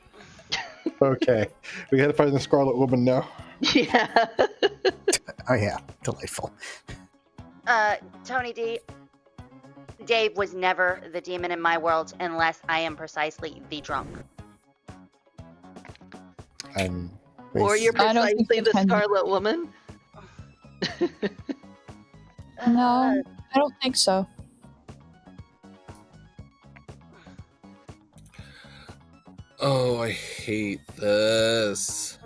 Okay, we gotta find the Scarlet Woman now. Yeah. Oh yeah, delightful. Tony D. Dave was never the demon in my world unless I am precisely the drunk. I'm Or you're I don't think precisely you the can. Scarlet Woman. No, I don't think so. Oh, I hate this.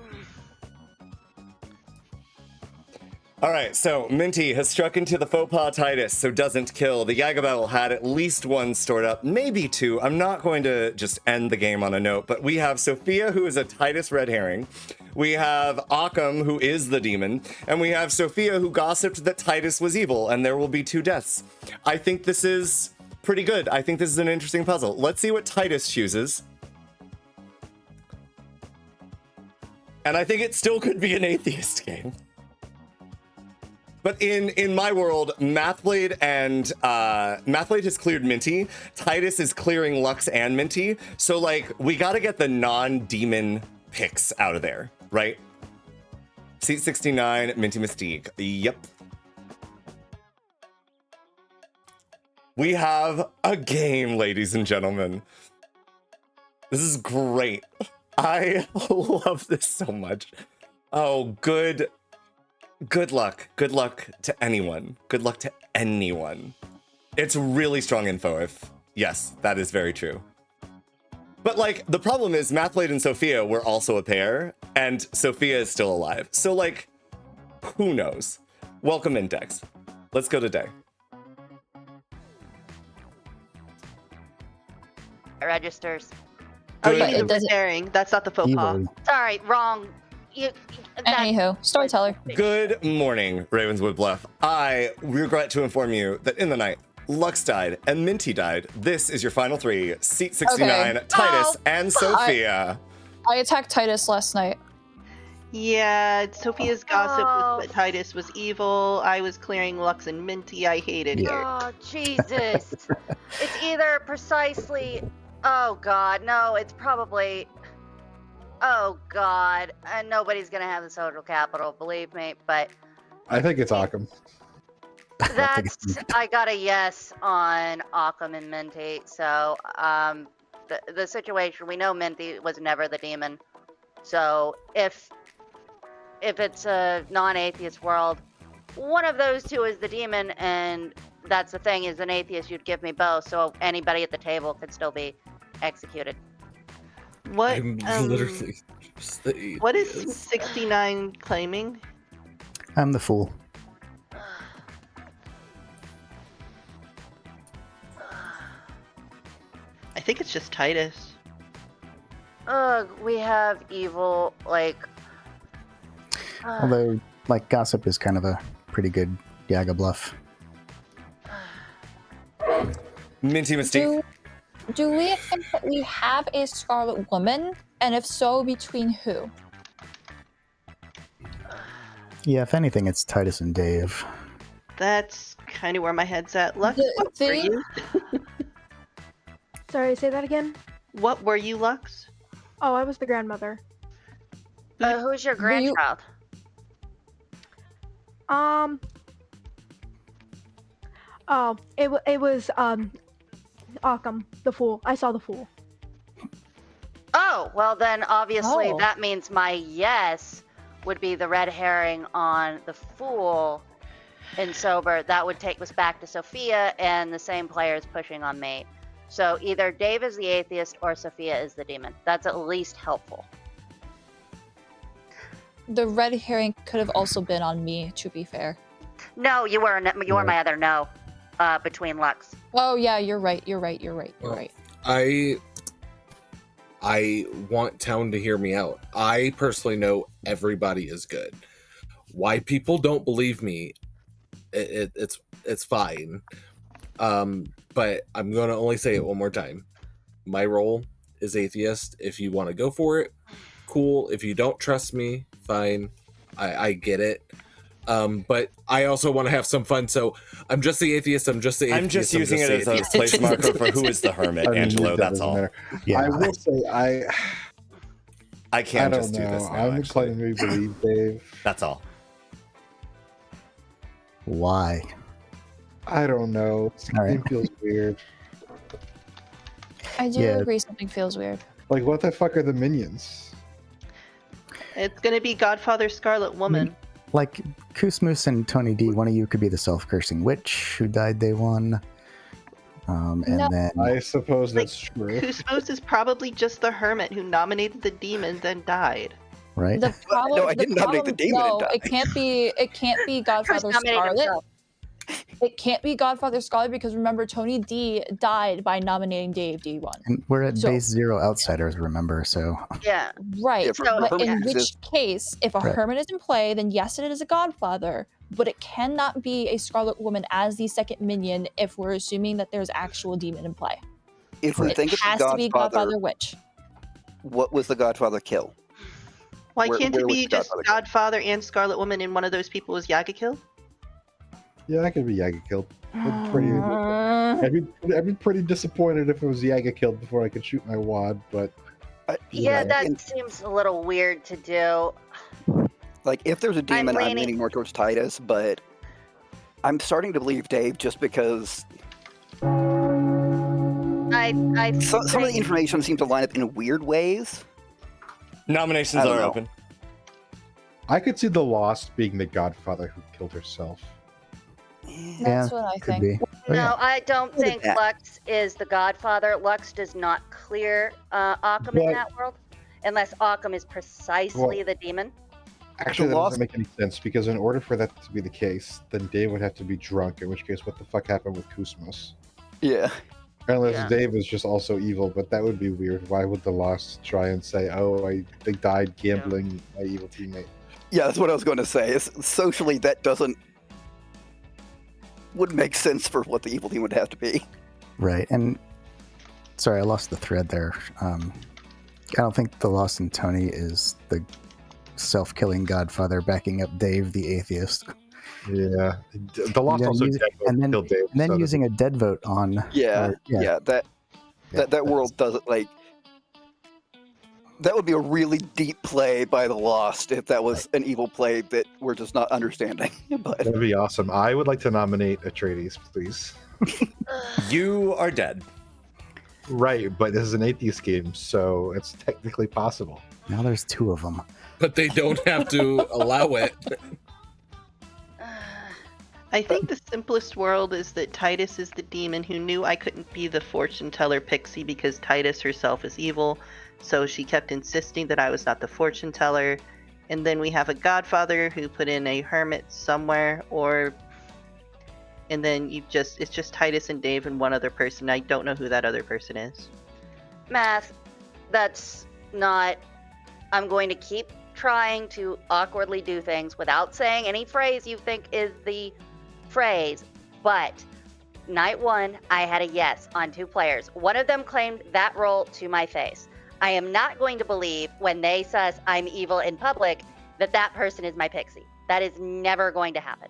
All right, so Minty has struck into the Faux Paw Titus, so doesn't kill. The Yaggababble had at least one stored up, maybe two. I'm not going to just end the game on a note, but we have Sophia, who is a Titus red herring. We have Occam, who is the demon. And we have Sophia, who gossiped that Titus was evil, and there will be 2 deaths. I think this is pretty good. I think this is an interesting puzzle. Let's see what Titus chooses. And I think it still could be an atheist game. But in my world, Mathblade has cleared Minty. Titus is clearing Lux and Minty. So like we gotta get the non-demon picks out of there, right? Seat 69, Minty Mystique. Yep. We have a game, ladies and gentlemen. This is great. I love this so much. Oh, good luck. Good luck to anyone. Good luck to anyone. It's really strong info yes, that is very true. But like, the problem is Mathblade and Sophia were also a pair, and Sophia is still alive. So like, who knows? Welcome Index. Let's go to Day. It registers. Oh, you But mean it the red doesn't- herring. That's not the faux pas. Evilly. Sorry, wrong. Anywho, Storyteller. Good morning, Ravenswood Bluff. I regret to inform you that in the night, Lux died and Minty died. This is your final 3. Seat 69, Okay. Titus, and Sophia. I attacked Titus last night. Yeah, Sophia's gossip Oh. was that Titus was evil. I was clearing Lux and Minty. I hated her. Oh, Jesus. It's either precisely... Oh, God. No, it's probably... Oh, God. And nobody's going to have the social capital, believe me. But I think it's Occam. that's... I got a yes on Occam and Minty. So, the situation... We know Minty was never the demon. So, if it's a non-atheist world, one of those two is the demon, and that's the thing, is an atheist, you'd give me both, so anybody at the table could still be executed. What? I'm literally just the What is atheist. 69 claiming? I'm the fool. I think it's just Titus. Ugh, we have evil, like... Although, like, gossip is kind of a pretty good Yaga bluff. Minty Mystique. Do we think that we have a Scarlet Woman? And if so, between who? Yeah, if anything, it's Titus and Dave. That's kind of where my head's at. Lux, The what were thing- you? Sorry, say that again. What were you, Lux? Oh, I was the grandmother. who's your grandchild? Oh, it was Occam, the fool. I saw the fool. Oh, well then, obviously, Oh. that means my yes would be the red herring on the fool in sober. That would take us back to Sophia, and the same player is pushing on me. So either Dave is the atheist or Sophia is the demon. That's at least helpful. The red herring could have also been on me, to be fair. No, you were my other no, between Lux. Oh yeah, you're right. You're Well, right. I want Town to hear me out. I personally know everybody is good. Why people don't believe me, it's fine. But I'm gonna only say it one more time. My role is atheist. If you want to go for it, cool. If you don't trust me, fine. I get it. But I also want to have some fun, so I'm just the atheist. I'm just using it the as a atheist. place marker for who is the hermit, I mean, Angelo. that That's doesn't all. matter. Yeah, I will say I I can't don't just do know. this now. I'm Actually. inclined to believe Dave. That's all. why? I don't know. This All game right. feels weird. I do Yeah. agree something feels weird. Like, what the fuck are the minions? It's gonna be Godfather Scarlet Woman. Like, Kusmus and Tony D, one of you could be the self-cursing witch who died day one. And No. then I suppose Like, that's true. Kusmos is probably just the hermit who nominated the demon, then died. right? The problem, No, I didn't nominate the demon and No, die. it can't be. It can't be Godfather nominated Scarlet. himself. It can't be Godfather Scarlet because remember, Tony D died by nominating Dave D1. And we're at So- base 0 outsiders, remember? So Yeah. Right. Yeah, for So, But Hermit in which exists. case, if a Right. Hermit is in play, then yes, it is a Godfather, but it cannot be a Scarlet Woman as the second minion if we're assuming that there's actual demon in play. If we It think it's has the to be Godfather, Godfather Witch. what was the Godfather kill? Why Where- can't where it was be the just Godfather? Godfather and Scarlet Woman and one of those people was Yaga killed? Yeah, that could be Yaga killed. I'd be pretty disappointed if it was Yaga killed before I could shoot my wad, but Yeah, Right. that And- seems a little weird to do. Like, if there's a demon, I'm leaning- leaning more towards Titus, but I'm starting to believe Dave just because I some of the think- information seems to line up in weird ways. Nominations I don't are know. open. I could see the Lost being the Godfather who killed herself. That's what I could think. be. Oh, No, yeah. I don't Look at think that. Lux is the Godfather. Lux does not clear Occam in But- that world, unless Occam is precisely the demon. Actually, that Lost- doesn't make any sense because in order for that to be the case, then Dave would have to be drunk. In which case, what the fuck happened with Kusmos? Yeah. Unless Yeah. Dave is just also evil, but that would be weird. Why would the Lost try and say, "Oh, they died gambling my evil teammate"? Yeah, that's what I was going to say. Socially, that wouldn't make sense for what the evil team would have to be. Right. And sorry, I lost the thread there. I don't think the Lost in Tony is the self-killing Godfather backing up Dave the atheist. Yeah, the Lost then also use- dead vote and then- killed Dave. And then so using a dead vote on. Yeah, yeah. yeah. That world doesn't like. That would be a really deep play by the Lost if that was an evil play that we're just not understanding. But that'd be awesome. I would like to nominate Atreides, please. You are dead. Right, but this is an atheist game, so it's technically possible. Now there's 2 of them. But they don't have to allow it. I think the simplest world is that Titus is the demon who knew I couldn't be the fortune teller pixie because Titus herself is evil, so she kept insisting that I was not the fortune teller. And then we have a Godfather who put in a hermit somewhere, and then it's just Titus and Dave and one other person. I don't know who that other person is. Math, that's not. I'm going to keep trying to awkwardly do things without saying any phrase you think is the phrase, but night 1, I had a yes on 2 players. One of them claimed that role to my face. I am not going to believe when they says I'm evil in public that person is my pixie. That is never going to happen.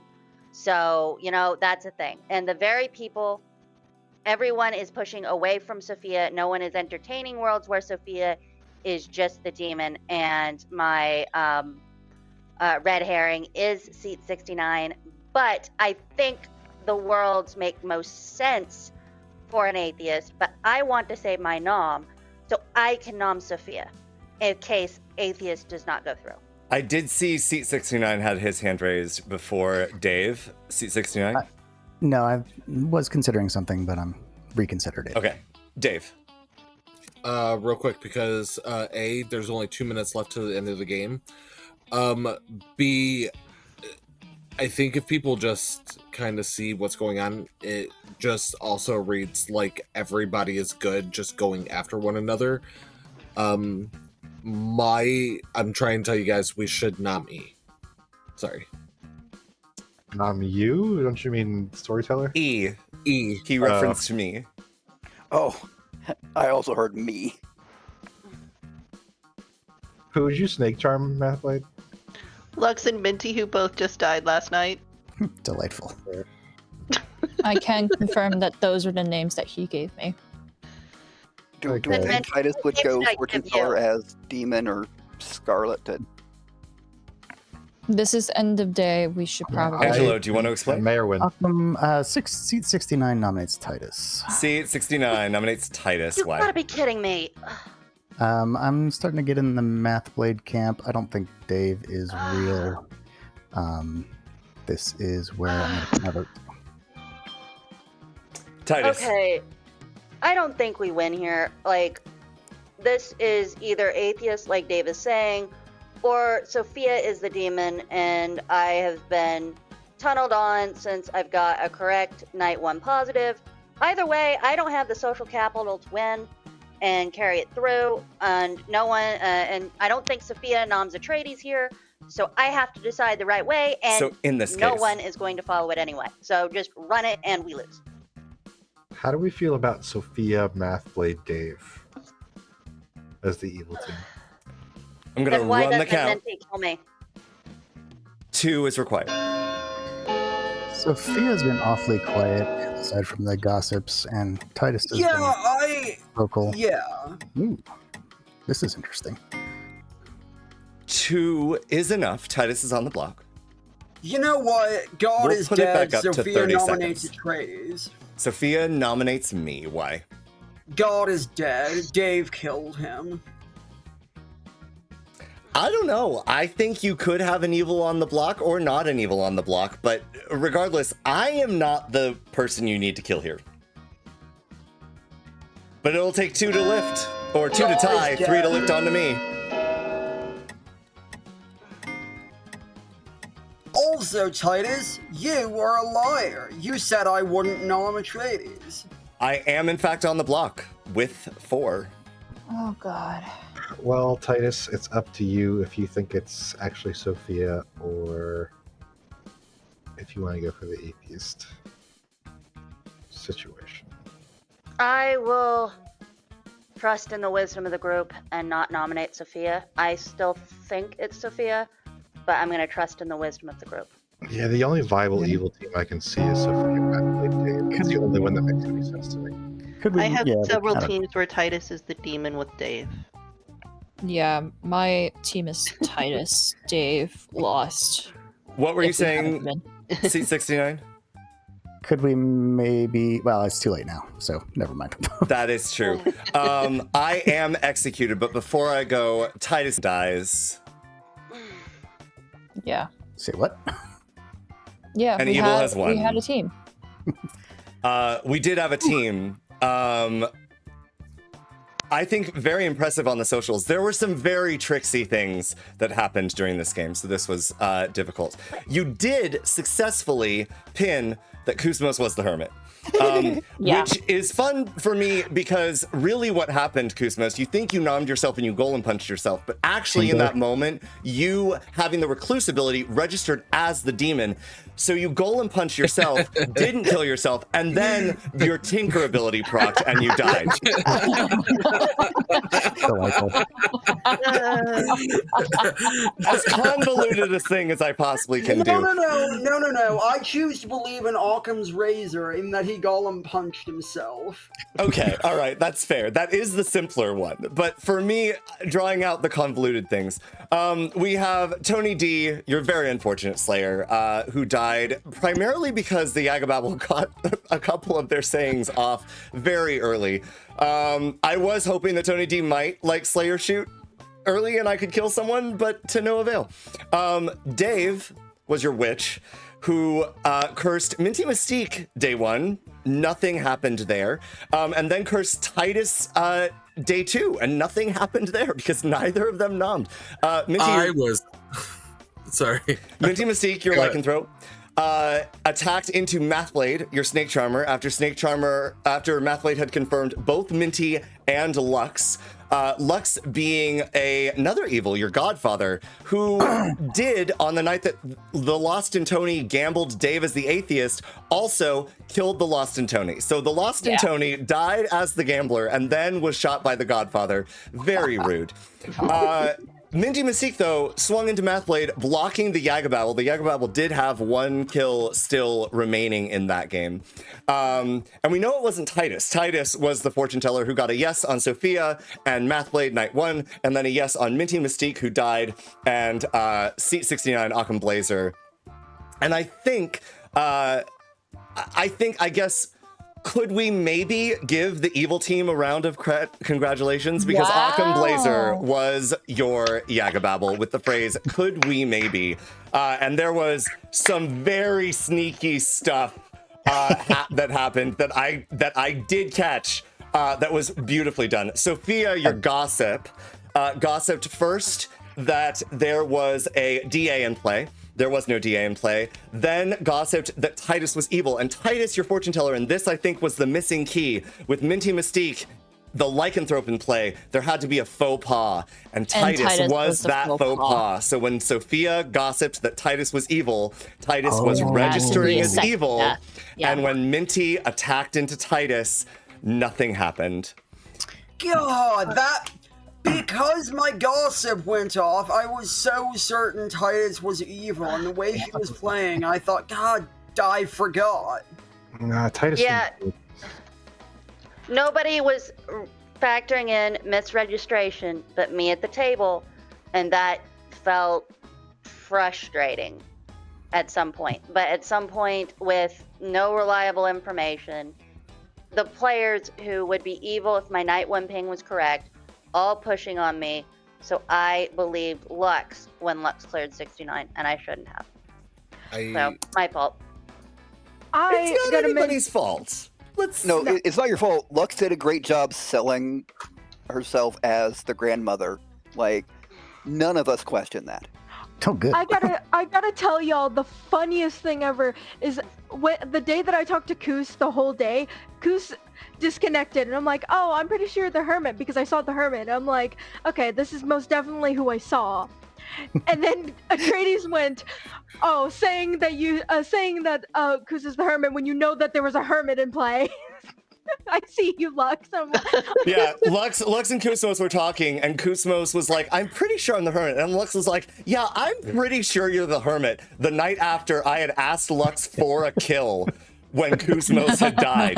So, that's a thing. And the very people, everyone is pushing away from Sophia. No one is entertaining worlds where Sophia is just the demon. And my red herring is seat 69. But I think the worlds make most sense for an atheist. But I want to save my nom, so I can nom Sophia in case atheist does not go through. I did see seat 69 had his hand raised before Dave. Seat 69? No, I was considering something, but I'm reconsidered it. Okay. Dave. Real quick, because A, there's only 2 minutes left to the end of the game. B, I think if people just kind of see what's going on, it just also reads like everybody is good, just going after one another. I'm trying to tell you guys we should not me. Sorry. You? Don't you mean Storyteller? E. E. He referenced me. oh, I also heard me. Who would you snake charm, Mathblade? Lux and Minty, who both just died last night. Delightful. I can confirm that those are the names that he gave me. Do we Okay. think Titus would go It's fortune like of you. teller as demon or Scarlet? This is end of day. We should probably. Angelo, do you want to explain? Mayorwin. Seat 69 nominates Titus. Seat 69 nominates Titus. You Why? gotta be kidding me. I'm starting to get in the Math Blade camp. I don't think Dave is real. This is where I'm going to vote. Titus. Okay, I don't think we win here. Like, this is either atheist, like Dave is saying, or Sophia is the demon, and I have been tunneled on since I've got a correct night 1 positive. Either way, I don't have the social capital to win and carry it through, and no one, and I don't think Sophia noms Atreides here, so I have to decide the right way, and So in this no case, one is going to follow it anyway. So just run it, and we lose. How do we feel about Sophia, Mathblade, Dave as the evil team? I'm gonna Then why run the doesn't count. Menti kill me? 2 is required. Sophia's been awfully quiet, aside from the gossips, and Titus has been vocal. Yeah. Ooh, this is interesting. 2 is enough. Titus is on the block. You know what? God We'll is put it dead. back up to Sophia 30 nominates seconds. Atreides. Sophia nominates me. Why? God is dead. Dave killed him. I don't know. I think you could have an evil on the block or not an evil on the block, but regardless, I am not the person you need to kill here. But it'll take 2 to lift, or 2 to tie, 3 to lift onto me. Also, Titus, you are a liar. You said I wouldn't nom Atreides. I am in fact on the block with 4. Oh God. Well, Titus, it's up to you if you think it's actually Sophia or if you want to go for the atheist situation. I will trust in the wisdom of the group and not nominate Sophia. I still think it's Sophia, but I'm going to trust in the wisdom of the group. Yeah, the only viable evil team I can see is Sophia, Mathblade, Dave. It's the only one that makes any sense to me. Could we, I have yeah, several I don't- teams where Titus is the demon with Dave. Yeah, my team is Titus, Dave, Lost. What were you If we haven't saying, been. C69? Could we maybe? Well, it's too late now, so never mind. That is true. I am executed, but before I go, Titus dies. Yeah. Say what? Yeah, And we evil had, has won. We had a team. We did have a team. I think very impressive on the socials. There were some very tricksy things that happened during this game, so this was difficult. You did successfully pin that Kusmos was the Hermit. Yeah. Which is fun for me because really what happened, Kusmos, you think you nommed yourself and you golem punched yourself, but actually in that moment, you having the recluse ability registered as the demon. So you golem punch yourself, didn't kill yourself, and then your tinker ability procced and you died. Delightful. As convoluted a thing as I possibly can do. No. I choose to believe in Occam's razor in that he golem punched himself. Okay, all right, that's fair. That is the simpler one. But for me, drawing out the convoluted things, we have Tony D, your very unfortunate Slayer, who died primarily because the Yaggababble got a couple of their sayings off very early. I was hoping that Tony D might like Slayer shoot early and I could kill someone, but to no avail. Dave was your witch who cursed Minty Mystique day 1. Nothing happened there. And then cursed Titus day 2, and nothing happened there because neither of them nommed. Sorry. Minty Mystique, your lycanthrope, attacked into Mathblade, your Snake Charmer, after Mathblade had confirmed both Minty and Lux. Lux being another evil, your godfather, who did, on the night that the Lost and Tony gambled Dave as the atheist, also killed the Lost and Tony. So the Lost and Tony died as the gambler and then was shot by the godfather. Very rude. Minty Mystique, though, swung into Mathblade, blocking the Yaggababble. The Yaggababble did have 1 kill still remaining in that game. And we know it wasn't Titus. Titus was the fortune teller who got a yes on Sophia and Mathblade night 1, and then a yes on Minty Mystique, who died, and Seat 69, Occam Blazer. And I guess, could we maybe give the evil team a round of congratulations? Because Occam Blazer was your Yaggababble with the phrase, could we maybe? And there was some very sneaky stuff that happened that I did catch that was beautifully done. Sophia, your gossip, gossiped first that there was a DA in play. There was no DA in play. Then gossiped that Titus was evil. And Titus, your fortune teller, and this I think was the missing key. With Minty Mystique, the lycanthrope in play, there had to be a faux pas. And Titus was the that faux pas. So when Sophia gossiped that Titus was evil, Titus was registering as evil. Yeah. And when Minty attacked into Titus, nothing happened. God, that... Because my gossip went off, I was so certain Titus was evil, and the way he was playing, I thought, God, I forgot. Nah, Titus. Yeah. Nobody was factoring in misregistration but me at the table, and that felt frustrating at some point. But at some point, with no reliable information, the players who would be evil if my Night 1 ping was correct, all pushing on me, so I believed Lux when Lux cleared 69, and I shouldn't have. So, my fault. It's not anybody's fault. No, it's not your fault. Lux did a great job selling herself as the grandmother. Like, none of us question that. Oh, good. I gotta tell y'all, the funniest thing ever is the day that I talked to Koos the whole day, Koos disconnected, and I'm like, oh, I'm pretty sure the Hermit, because I saw the Hermit. I'm like, okay, this is most definitely who I saw. And then Atreides went, oh, saying that Koos is the Hermit when you know that there was a Hermit in play. I see you, Lux. Yeah, Lux and Kusmos were talking, and Kusmos was like, I'm pretty sure I'm the Hermit. And Lux was like, yeah, I'm pretty sure you're the Hermit. The night after I had asked Lux for a kill when Kusmos had died.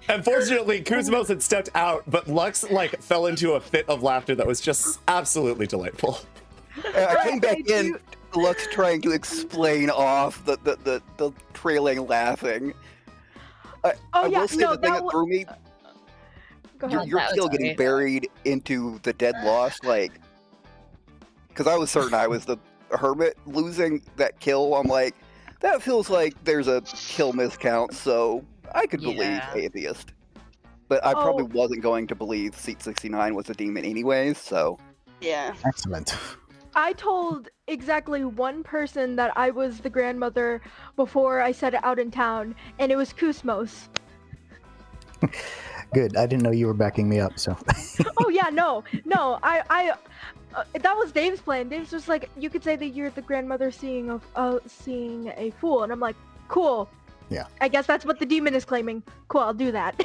Unfortunately, Kusmos had stepped out, but Lux fell into a fit of laughter that was just absolutely delightful. I came back in, Lux trying to explain off the trailing laughing. I will say the thing that threw me. Your kill getting buried into the dead loss, because I was certain I was the Hermit losing that kill. I'm like, that feels like there's a kill miscount, so I could believe Atheist. But I probably wasn't going to believe Seat 69 was a demon anyways, so. Yeah. Excellent. I told exactly one person that I was the grandmother before I said it out in town, and it was Kusmos. Good. I didn't know you were backing me up, so. Oh yeah, no, I that was Dave's plan. Dave's just like, you could say that you're the grandmother seeing a fool, and I'm like, cool. Yeah. I guess that's what the demon is claiming. Cool, I'll do that.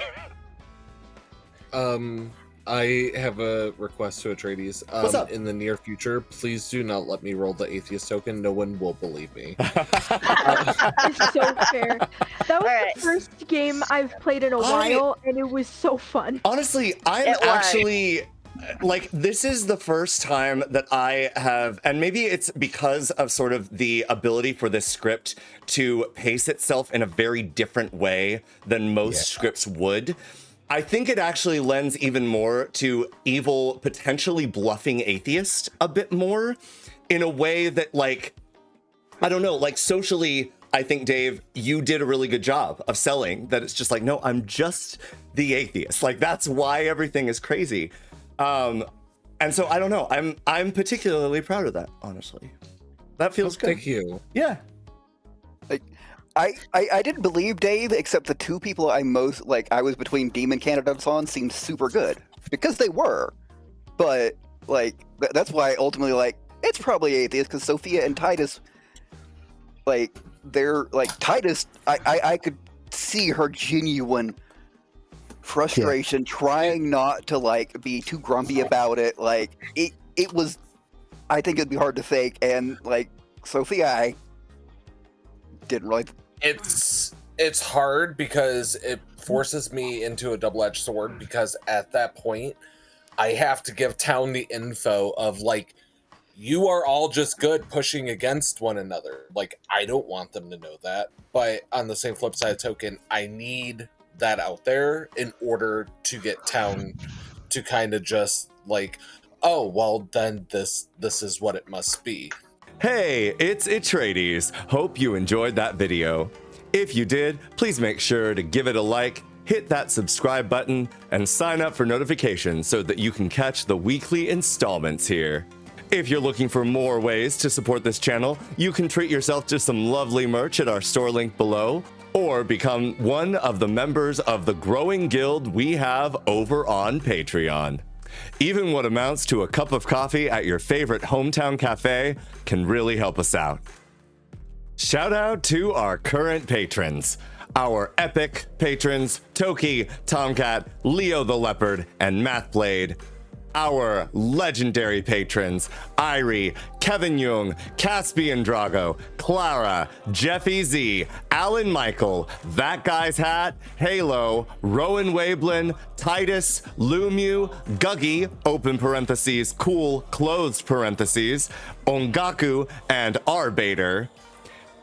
I have a request to Atreides. What's up? In the near future, please do not let me roll the atheist token. No one will believe me. It's so fair. That was the first game I've played in a while, and it was so fun. Honestly, I'm actually... this is the first time that I have, and maybe it's because of sort of the ability for this script to pace itself in a very different way than most scripts would. I think it actually lends even more to evil potentially bluffing atheist a bit more in a way that, I don't know, socially, I think, Dave, you did a really good job of selling that it's just no, I'm just the atheist. That's why everything is crazy. And so I don't know. I'm particularly proud of that, honestly. That feels good. Thank you. Yeah. I didn't believe Dave, except the two people I most I was between demon candidates on seemed super good because they were, but that's why ultimately it's probably atheist because Sophia and Titus, they're Titus. I could see her genuine frustration, trying not to be too grumpy about it. It was, I think it'd be hard to fake, and Sophia, I didn't really. It's hard because it forces me into a double-edged sword because at that point I have to give town the info of you are all just good pushing against one another. I don't want them to know that, but on the same flip side token, I need that out there in order to get town to kind of just oh well, then this is what it must be. Hey, it's Atreides. Hope you enjoyed that video. If you did, please make sure to give it a like, hit that subscribe button and sign up for notifications so that you can catch the weekly installments here. If you're looking for more ways to support this channel, you can treat yourself to some lovely merch at our store link below, or become one of the members of the growing guild we have over on Patreon. Even what amounts to a cup of coffee at your favorite hometown cafe can really help us out. Shout out to our current patrons. Our epic patrons, Toki, Tomcat, Leo the Leopard, and Mathblade. Our legendary patrons, Irie, Kevin Jung, Caspian Drago, Clara, Jeffy Z, Alan Michael, That Guy's Hat, Halo, Rowan Wablin, Titus, Lumu, Guggy, open parentheses, cool, closed parentheses, Ongaku, and Arbater.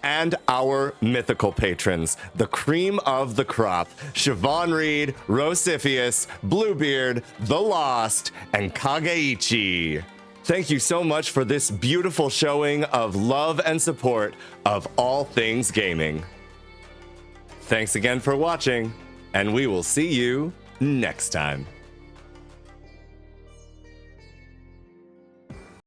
And our mythical patrons, the cream of the crop, Siobhan Reed, Rosiphius, Bluebeard, The Lost, and Kageichi. Thank you so much for this beautiful showing of love and support of all things gaming. Thanks again for watching, and we will see you next time.